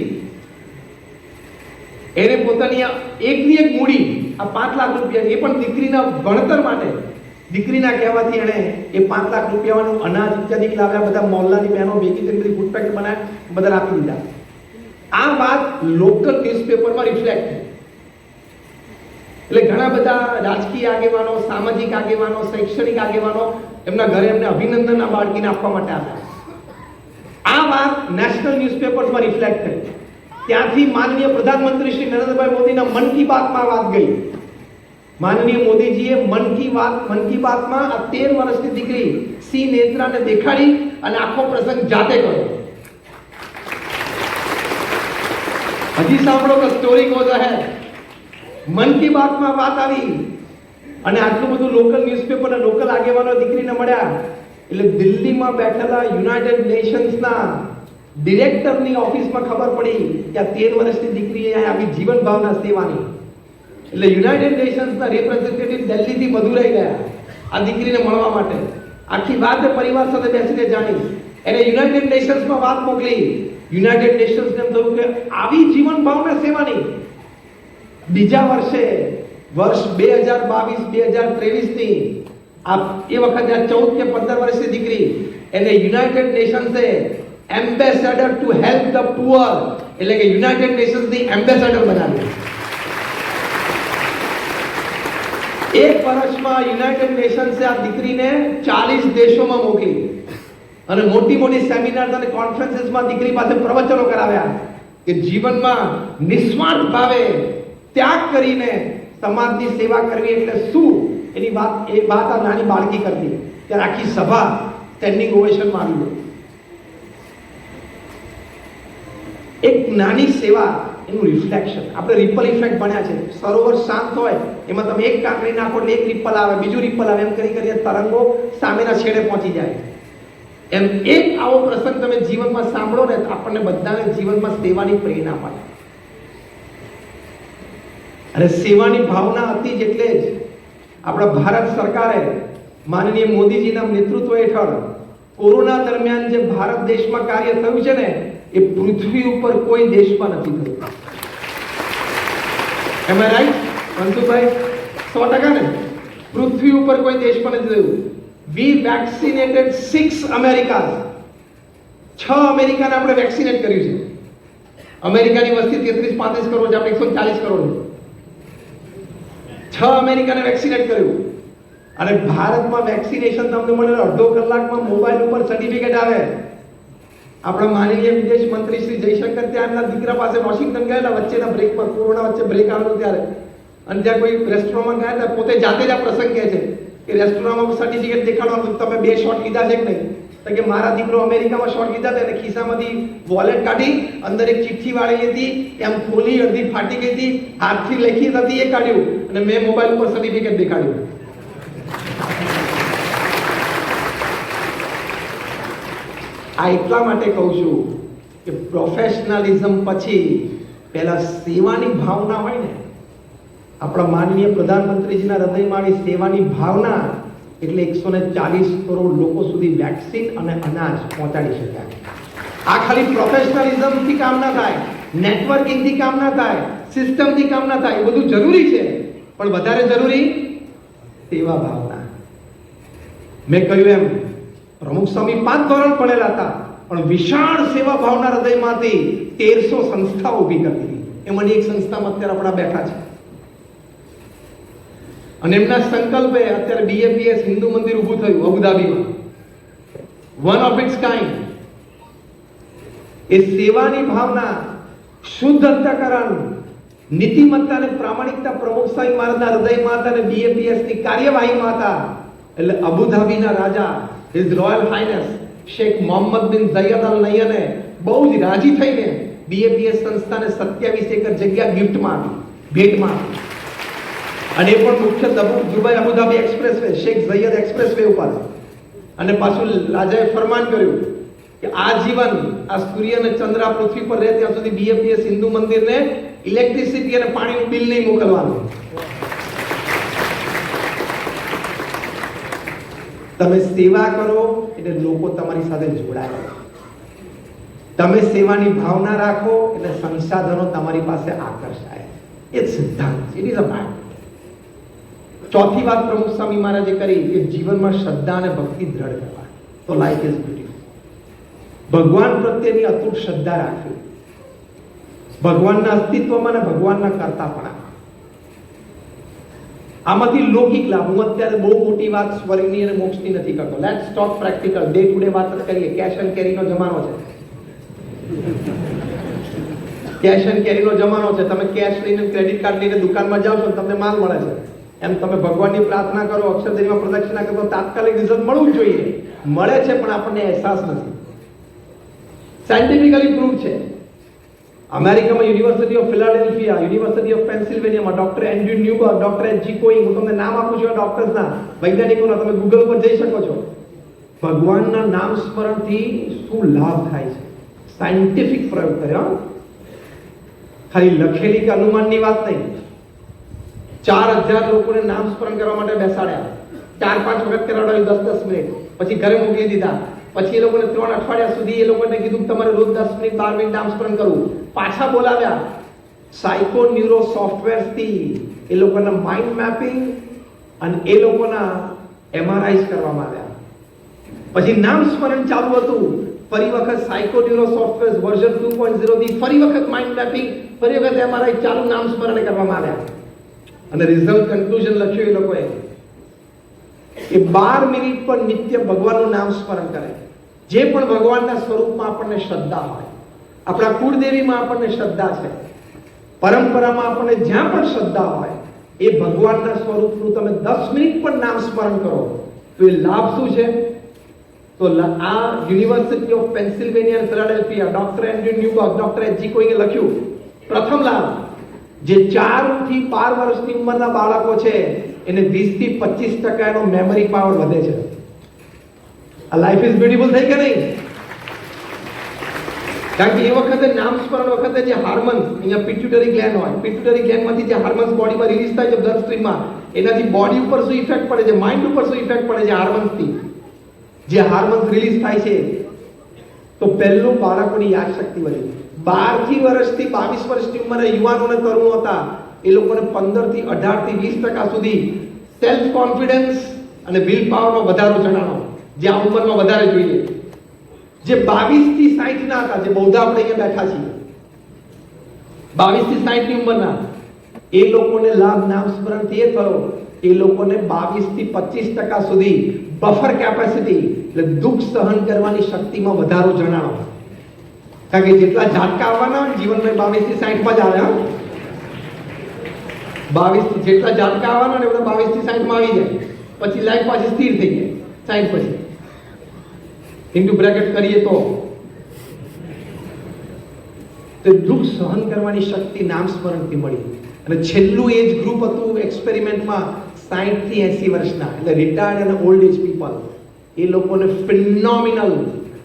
[SPEAKER 1] એને પોતાની એકની એક મૂડી, આ 5 લાખ રૂપિયા, એ પણ દીકરીના ભણતર માટે, દીકરીના કહેવાથી એણે એ 5 લાખ રૂપિયાનું અનાજ ઇત્યાદિ લાવ્યા. બધા મોહલ્લાની બહેનો ભેગી થઈને બધી ફૂડ પેકેટ બનાવ્યા, બધા આપી દીધા. આ વાત લોકલ ન્યૂઝપેપરમાં રિફ્લેક્ટ થઈ. એટલે ઘણા બધા રાજકીય આગેવાનો, સામાજિક આગેવાનો, શૈક્ષણિક આગેવાનો એમના ઘરે એમને અભિનંદનના બાળકીને આપવા માટે આવ્યા. આ વાત નેશનલ ન્યૂઝપેપર્સમાં રિફ્લેક્ટ થઈ. ત્યાંથી માનનીય પ્રધાનમંત્રી શ્રી નરેન્દ્રભાઈ મોદીના મન કી બાતમાં વાત ગઈ. માનનીય મોદીજીએ મન કી બાતમાં આ 13 વર્ષની દીકરી સી નેત્રાને દેખાડી અને આખો પ્રસંગ જાતે કર્યો. હજી સાંભળો કે story goes ahead. Mann Ki બાતમાં વાત આવી અને આટલું બધું લોકલ ન્યૂઝપેપર અને લોકલ આગેવાનો દીકરીને મળ્યા. એટલે દિલ્હીમાં બેઠેલા યુનાઇટેડ નેશન્સના ડિરેક્ટરની ઓફિસમાં ખબર પડી કે આ 13 વર્ષની દીકરીએ આવી જીવન ભાવના સેવાની. એટલે યુનાઇટેડ નેશન્સના રિપ્રેઝેન્ટેટિવ દિલ્હીથી મદુરાઈ ગયા આ દીકરીને મળવા માટે. આખી વાત પરિવાર સાથે બેસીને જાણી. એને યુનાઇટેડ નેશન્સમાં વાત મોકલી. યુનાઇટેડ નેશન્સને એમ થયું કે આવી જીવન ભાવના સેવાની. બીજા વર્ષે, વર્ષ 2022-2023 ની આ એ વખતે આ 14 કે 15 વર્ષની દીકરી, એને યુનાઇટેડ નેશન્સે ambassador to help the poor એટલે કે યુનાઇટેડ નેશન્સની એમ્બેસેડર બનાવી. એક વર્ષમાં યુનાઇટેડ નેશન્સે આ દીકરીને 40 દેશોમાં મોકલી અને મોટી મોટી સેમિનાર અને કોન્ફરન્સીસમાં દીકરી પાસે પ્રવચનો કરાવ્યા કે જીવનમાં નિસ્વાર્થ ભાવે ત્યાગ કરીને સમાજની સેવા કરવી એટલે શું, એની વાત આ નાની બાળકી કરતી. ત્યારે આખી સભા સ્ટેન્ડિંગ ઓવેશનમાં આવી ગઈ. એક નાની સેવા, એનું રિફ્લેક્શન. આપણે રિપલ ઇફેક્ટ ભણ્યા છે. સરોવર શાંત હોય એમાં તમે એક કાંકરી નાખો એટલે એક રિપલ આવે, બીજું રિપલ આવે, એમ કરી તરંગો સામેના છેડે પહોંચી જાય. એમ એક આવો પ્રસંગ તમે જીવનમાં સાંભળો ને તો આપણને બધાને જીવનમાં સેવાની પ્રેરણા મળે. અને સેવાની ભાવના હતી જ એટલે જ આપણા ભારત સરકારે માનનીય મોદીજીના નેતૃત્વ હેઠળ કોરોના દરમિયાન જે ભારત દેશમાં કાર્ય થયું છે ને એ પૃથ્વી ઉપર કોઈ દેશમાં નથી થયું. એમ આઈ રાઈટ મનસુખભાઈ? 100% ને? પૃથ્વી ઉપર કોઈ દેશમાં નથી થયું. વી વેક્સિનેટેડ 6 અમેરિકાસ. 6 અમેરિકાને આપણે વેક્સિનેટ કર્યું છે. અમેરિકાની વસ્તી 33-35 કરોડ છે, આપણે 140 કરોડ છે. 6 અમેરિકાને વેક્સિનેટ કર્યું. અને ભારતમાં વેક્સિનેશન તમને મળે અડધો કલાકમાં મોબાઈલ ઉપર સર્ટિફિકેટ આવે. આપણા માનનીય વિદેશ મંત્રી શ્રી જયશંકર ત્યાંના દીકરા પાસે વોશિંગ્ટન ગયેલા વચ્ચેના બ્રેકમાં, કોરોના વચ્ચે બ્રેક આવેલો ત્યારે, અને ત્યાં કોઈ રેસ્ટોરન્ટમાં ગયા હતા, પોતે જાતે જ આ પ્રસંગ કહે છે કે રેસ્ટોરન્ટમાં સર્ટિફિકેટ દેખાડવાનું, તમે 2 શોટ લીધા છે કે નહીં? તો કે મારા દીકરો અમેરિકામાં શોટ લીધા હતા અને ખિસ્સામાંથી વોલેટ કાઢી અંદર એક ચિઠ્ઠી વાળેલી હતી, એમ ખોલી, અડધી ફાટી ગઈ હતી, હાથથી લખી હતી, એ કાઢ્યું અને મેં મોબાઈલ ઉપર સર્ટિફિકેટ દેખાડ્યું. આ એટલા માટે કહું છું કે પ્રોફેશનલિઝમ પછી પહેલા સેવાની ભાવના હોય ને. આપણા માનનીય પ્રધાનમંત્રીજીના હૃદયમાં આવી સેવાની ભાવના એટલે 140 કરોડ લોકો સુધી વેક્સિન અને અનાજ પહોંચાડી શક્યા. આ ખાલી પ્રોફેશનલિઝમથી કામ ના થાય, નેટવર્કિંગથી કામ ના થાય, સિસ્ટમથી કામ ના થાય. એ બધું જરૂરી છે, પણ વધારે જરૂરી સેવા ભાવના. મેં કહ્યું એમ પ્રમુખ સ્વામી 5 ધોરણ ભણેલા હતા, પણ વિશાળ સેવા ભાવના હૃદયમાંથી 1300 સંસ્થાઓ ઊભી કરી દીધી. એમાંની એક સંસ્થામાં અત્યારે આપણા બેઠા છે. અને એમના સંકલ્પે અત્યારે BAPS હિન્દુ મંદિર ઊભું થયું અબુધાબીમાં, વન ઓફ ઇટ્સ કાઇન્ડ. એ સેવાની ભાવના, શુદ્ધ અંતઃકરણ, નીતિમત્તા અને પ્રામાણિકતા પ્રમુખ સ્વામી મહારાજના હૃદયમાં હતા અને BAPS ની કાર્યવાહીમાં હતા. એટલે અબુધાબીના રાજા his royal highness Sheikh Mohammed bin Zayed અલ નહયાને બહુ જ રાજી થઈને BAPS સંસ્થાને 27 એકર જગ્યા ગિફ્ટમાં આપી, ભેટમાં આપી. અને એ પણ મુખ્ય Dubai Abu Dhabi expressway, Sheikh Zayed expressway ઉપર. અને પાછું રાજાએ ફરમાન કર્યું કે આજીવન આ સૂર્ય અને ચંદ્ર પૃથ્વી પર રહે ત્યાં સુધી BAPS હિન્દુ મંદિરને ઇલેક્ટ્રિસિટી અને પાણીનું બિલ નહીં મોકલવાનું. તમે સેવા કરો એટલે લોકો તમારી સાથે જોડાય. તમે સેવાની ભાવના રાખો એટલે સંસાધનો તમારી પાસે આકર્ષાય. એ સિદ્ધાંત છે. It is a fact. ચોથી વાત પ્રમુખ સ્વામી મહારાજે કરી કે જીવનમાં શ્રદ્ધા અને ભક્તિ દ્રઢ કરવા. તો લાઈફ ઇઝ બ્યુટીફુલ. ભગવાન પ્રત્યેની અતૂટ શ્રદ્ધા રાખવી, ભગવાનના અસ્તિત્વમાં અને ભગવાનના કરતાપણા. આમાંથી લૌકિક લાભ. હું અત્યારે બહુ મોટી વાત સ્વર્ગની અને મોક્ષની નથી કરતો. Let's talk practical, day to day વાત કરીએ. કેશ એન્ડ કેરીનો જમાનો છે. કેશ એન્ડ કેરીનો જમાનો છે. તમે કેશ લઈને, ક્રેડિટ કાર્ડ લઈને દુકાનમાં જાઓ છો, તમને માલ મળે છે. એમ તમે ભગવાનની પ્રાર્થના કરો, અક્ષરદેવીમાં પ્રદક્ષિણા કરો, તાત્કાલિક રિઝલ્ટ મળવું જોઈએ. મળે છે, પણ આપણને અહેસાસ નથી. સાયન્ટિફિકલી પ્રૂવ છે. અમેરિકામાં University of Philadelphia, University of પેન્સિલ્વેનિયામાં doctor Andrew Newberg, doctor H.G. Koenig, હું તમને નામ આપું છું આ ડોક્ટર્સના, વૈજ્ઞાનિકોના, તમે ગૂગલ પર જઈ શકો છો. ભગવાનના નામ સ્મરણથી શું લાભ થાય છે, સાયન્ટિફિક પ્રયોગ કર્યો. ખાલી લખેલી કે અનુમાનની વાત નહીં. 4000 લોકોને નામ સ્મરણ કરવા માટે બેસાડ્યા. 4-5 વખત કરાવડાવ્યું, 10-10 મિનિટ. પછી ઘરે મોકલી દીધા. પછી એ લોકોને 3 અઠવાડિયા સુધી એ લોકોને કીધું તમારે રોજ 10 મિનિટ 12 મિનિટ નામ સ્મરણ કરવું. પાછા બોલાવ્યા. સાયકો ન્યુરો સોફ્ટવેરથી એ લોકોના માઇન્ડ મેપિંગ અને એ લોકોના MRIs કરવામાં આવ્યા. પછી નામ સ્મરણ ચાલુ હતું. ફરી વખત સાયકો ન્યુરો સોફ્ટવેર વર્ઝન 2.0 થી ફરી વખત માઇન્ડ મેપિંગ, ફરી વખત MRI ચાલુ, નામ સ્મરણ કરવામાં આવ્યા. અને રિઝલ્ટ કન્ક્લુઝન લખ્યું એ લોકોએ કે 12 મિનિટ પર નિત્ય ભગવાનનું નામ સ્મરણ કરે. જે પણ ભગવાનના સ્વરૂપમાં આપણને શ્રદ્ધા હોય, આપણા કુળદેવીમાં આપણને શ્રદ્ધા છે, પરંપરામાં આપણને જ્યાં પણ શ્રદ્ધા હોય, એ ભગવાનના સ્વરૂપનું તમે 10 મિનિટ પણ નામ સ્મરણ કરો તો એ લાભ શું છે? તો આ યુનિવર્સિટી ઓફ પેન્સિલ્વેનિયા અને Philadelphia, doctor Andrew Newberg, doctor H.G. કોઈંગે લખ્યું. પ્રથમ લાભ, જે 4 થી 12 વર્ષની ઉંમરના બાળકો છે એને 20 થી 25% એનો મેમરી પાવર વધે છે. આ લાઈફ ઇઝ બ્યુટીફુલ થઈ કે નહીં? કારણ કે એ વખતે નામ સ્મરણ વખતે જે હાર્મોન્સ, અહીંયા પિટ્યુટરી ગ્લેન્ડ હોય, પિટ્યુટરી ગ્લેન્ડમાંથી જે હાર્મોન્સ બોડીમાં રિલીઝ થાય છે બ્લડ સ્ટ્રીમમાં, એનાથી બોડી ઉપર શું ઇફેક્ટ પડે છે, માઇન્ડ ઉપર શું ઇફેક્ટ પડે છે હાર્મોન્સથી. જે હાર્મોન્સ રિલીઝ થાય છે તો પહેલું બાળકોની યાદશક્તિ વધી. 12 વર્ષથી 22 વર્ષની ઉંમરે યુવાનોને તરુણો હતા, એ લોકોને 15 થી 18 થી 20% સુધી સેલ્ફ કોન્ફિડન્સ અને વિલ પાવરમાં વધારો જણાવો, જે આ ઉંમરમાં વધારે જોઈએ. જે 22 થી 60 ના હતા, જે બૌદ્ધ આપણે અહીંયા બેઠા છીએ, 22 થી 60 ની ઉંમરના, એ લોકોને લાભ નામ સ્મરણથી એ થયો, એ લોકોને 22 થી 25% સુધી બફર કેપેસિટી એટલે દુઃખ સહન કરવાની શક્તિમાં વધારો જણાવો. કારણ કે જેટલા ઝાટકા આવવાના હોય જીવનમાં 22 થી 60 માં જ આવે. 22 જેટલા ઝાટકા આવવાના ને બધા 22 થી 60 માં આવી જાય, પછી લાઈફ પાછી સ્થિર થઈ જાય 60 પછી. ઇન્ટુ બ્રેકેટ કરીએ તો દુઃખ સહન કરવાની શક્તિ નામ સ્મરણથી મળી. અને છેલ્લું એજ ગ્રુપ હતું એક્સપેરિમેન્ટમાં 60 થી 80 વર્ષના, એટલે રિટાયર્ડ અને ઓલ્ડ એજ પીપલ. એ લોકોને ફિનોમિનલ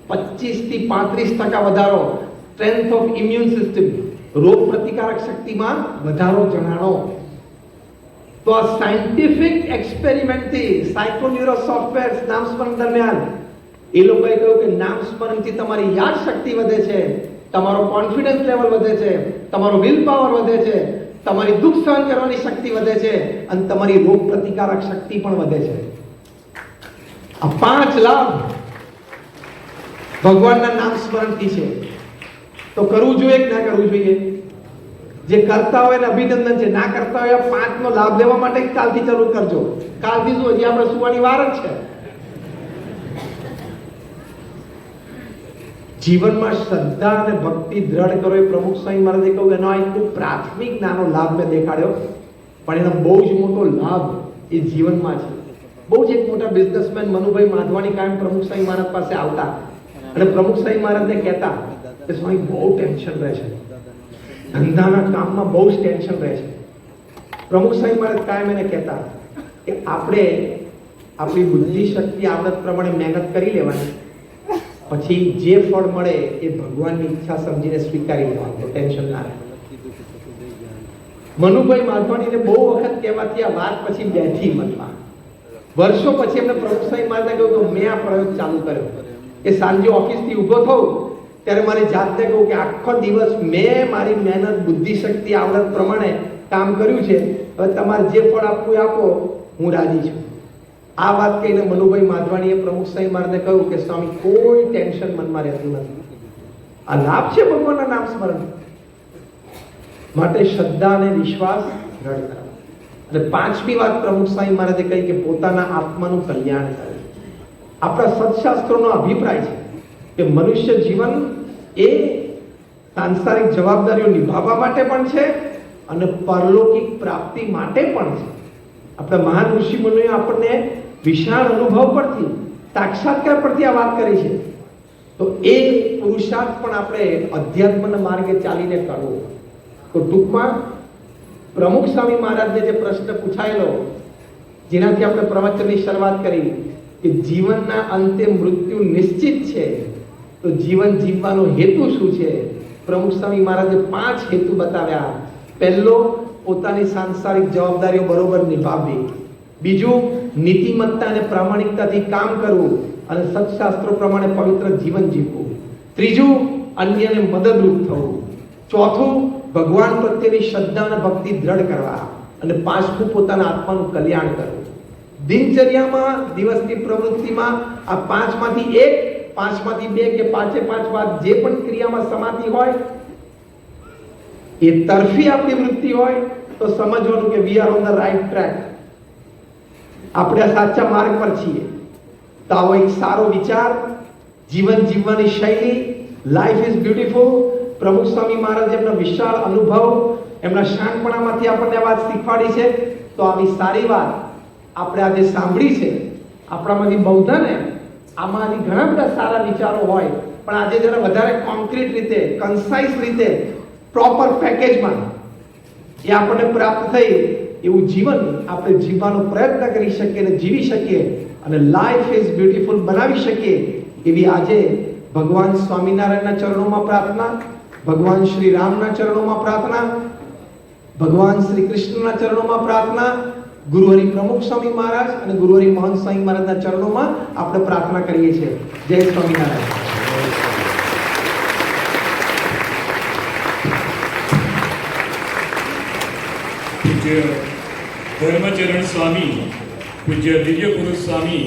[SPEAKER 1] 25 થી 35% વધારો, સ્ટ્રેન્થ ઓફ ઇમ્યુન સિસ્ટમ, રોગ પ્રતિકારક શક્તિમાં વધારો જણાવો. તો આ સાયન્ટિફિક એક્સપેરિમેન્ટથી સાયકોન્યુરો સોફ્ટવેર નામ સ્મરણ દરમિયાન એ લોકોએ કહ્યું કે નામ સ્મરણથી તમારી યાદ શક્તિ વધે છે, તમારો કોન્ફિડન્સ લેવલ વધે છે, તમારો વિલ પાવર વધે છે, તમારી દુઃખ સહન કરવાની શક્તિ વધે છે અને તમારી રોગ પ્રતિકારક શક્તિ પણ વધે છે. આ 5 લાભ ભગવાનના નામ સ્મરણથી છે. તો કરવું જોઈએ કે ના કરવું જોઈએ? જે કરતા હોય એને અભિનંદન છે, ના કરતા હોય 5 નો લાભ લેવા માટે કાલથી ચાલુ કરજો. કાલથી શું, હજી આપણે સુવાની વાર જ છે. જીવનમાં શ્રદ્ધા અને ભક્તિ દ્રઢ કરો. એ પ્રમુખ સ્વામી મહારાજે કહ્યું એનો એક પ્રાથમિક નાનો લાભ મેં દેખાડ્યો, પણ એનો બહુ જ મોટો લાભ એ જીવનમાં છે. બહુ જ એક મોટા બિઝનેસમેન મનુભાઈ માધવાણી કાયમ પ્રમુખ સ્વામી મહારાજ પાસે આવતા અને પ્રમુખ સ્વામી મહારાજને કહેતા કે સ્વામી બહુ ટેન્શન રહે છે, ધંધાના કામમાં બહુ જ ટેન્શન રહે છે. પ્રમુખ સ્વામી મહારાજ કાયમ એને કહેતા કે આપણે આપણી બુદ્ધિ શક્તિ આવડત પ્રમાણે મહેનત કરી લેવાની, પછી જે ફળ મળે એ ભગવાનની ઈચ્છા સમજીને સ્વીકારી લેવાનું, ટેન્શન ના રહે. મનુભાઈ માધવાણીને બહુ વખત કહેવાથી આ વાત પછી બેઠી મનમાં. વર્ષો પછી એમને પ્રમુખ સ્વામી મહારાજે કહ્યું કે મેં આ પ્રયોગ ચાલુ કર્યો કે સાંજે ઓફિસથી ઊભો થઉં ત્યારે મારી જાતને કહું કે આખો દિવસ મેં મારી મહેનત બુદ્ધિ શક્તિ આવડત પ્રમાણે કામ કર્યું છે, હવે તમારે જે ફળ આપવું એ આપો, હું રાજી છું. આ વાત કહીને મનુભાઈ માધવાણીએ પ્રમુખ સ્વામી મહારાજને કહ્યું કે સ્વામી કોઈ ટેન્શન મનમાં રહેતું નથી. આ લાભ છે ભગવાનના નામ સ્મરણ માટે. શ્રદ્ધા અને વિશ્વાસ દ્રઢ કરો. અને 5મી વાત પ્રમુખ સ્વામી મહારાજે કહી કે પોતાના આત્માનું કલ્યાણ કરે. આપણા સત્શાસ્ત્રોનો અભિપ્રાય છે કે મનુષ્ય જીવન એ સાંસારિક જવાબદારીઓ નિભાવવા માટે પણ છે અને પરલૌકિક પ્રાપ્તિ માટે પણ છે. આપણા મહાન ઋષિ મુનિઓએ આપણને વિશાળ અનુભવ પરથી, સાક્ષાત્કાર પરથી આ વાત કરી છે. તો એ પુરુષાર્થ પણ આપણે અધ્યાત્મના માર્ગે ચાલીને કરવો. તો ટૂંકમાં પ્રમુખ સ્વામી મહારાજને જે પ્રશ્ન પૂછાયેલો, જેનાથી આપણે પ્રવચનની શરૂઆત કરી કે જીવનના અંતે મૃત્યુ નિશ્ચિત છે, તો જીવન જીવવાનો હેતુ શું છે? પ્રમુખ સ્વામી મહારાજે 5 હેતુ બતાવ્યા. પહેલો, પોતાની સાંસારિક જવાબદારીઓ બરોબર નિભાવવી. બીજું, નીતિમત્તા અને પ્રામાણિકતાથી કામ કરવું અને સત્શાસ્ત્રો પ્રમાણે પવિત્ર જીવન જીવવું. ત્રીજું, અન્યને મદદરૂપ થવું. ચોથું, ભગવાન પ્રત્યેની શ્રદ્ધા અને ભક્તિ દ્રઢ કરવા. અને 5મું, પોતાના આત્માનું કલ્યાણ કરવું. દિનચર્યામાં, દિવસની પ્રવૃત્તિમાં આ 5માંથી 1, 5માંથી 2 કે 5 વાત જે પણ ક્રિયામાં સમાતી હોય એ તરફી આપણી વૃત્તિ હોય તો સમજવાનું કે we are on the right track, આપણે આ સાચા માર્ગ પર છીએ. તો આવો એક સારો વિચાર, જીવન જીવવાની શૈલી, લાઈફ ઇઝ બ્યુટીફુલ. પ્રમુખ સ્વામી મહારાજ એમના વિશાળ અનુભવ, એમના શાંતપણામાંથી આપણને વાત શીખવાડી છે. તો આવી સારી વાત આપણે આજે સાંભળી છે. આપણામાંથી બૌદ્ધને આમાંથી ઘણા બધા સારા વિચારો હોય, પણ આજે જરા વધારે કોન્ક્રીટ રીતે, કન્સાઇઝ રીતે, પ્રોપર પેકેજમાં એ આપણને પ્રાપ્ત થઈ એવું જીવન આપણે જીવવાનો પ્રયત્ન કરી શકીએ અને જીવી શકીએ અને લાઈફ ઇઝ બ્યુટીફુલ બનાવી શકીએ એવી આજે ભગવાન સ્વામિનારાયણના ચરણોમાં પ્રાર્થના, ભગવાન શ્રી રામના ચરણોમાં પ્રાર્થના, ભગવાન શ્રી કૃષ્ણના ચરણોમાં પ્રાર્થના, ગુરુહરિ પ્રમુખ સ્વામી મહારાજ અને ગુરુહરિ મહંત સ્વામી મહારાજના ચરણોમાં આપણે પ્રાર્થના કરીએ છીએ. જય સ્વામિનારાયણ.
[SPEAKER 3] પૂજ્ય ધર્મચરણ સ્વામી, પૂજ્ય દિવ્ય પુરુષ સ્વામી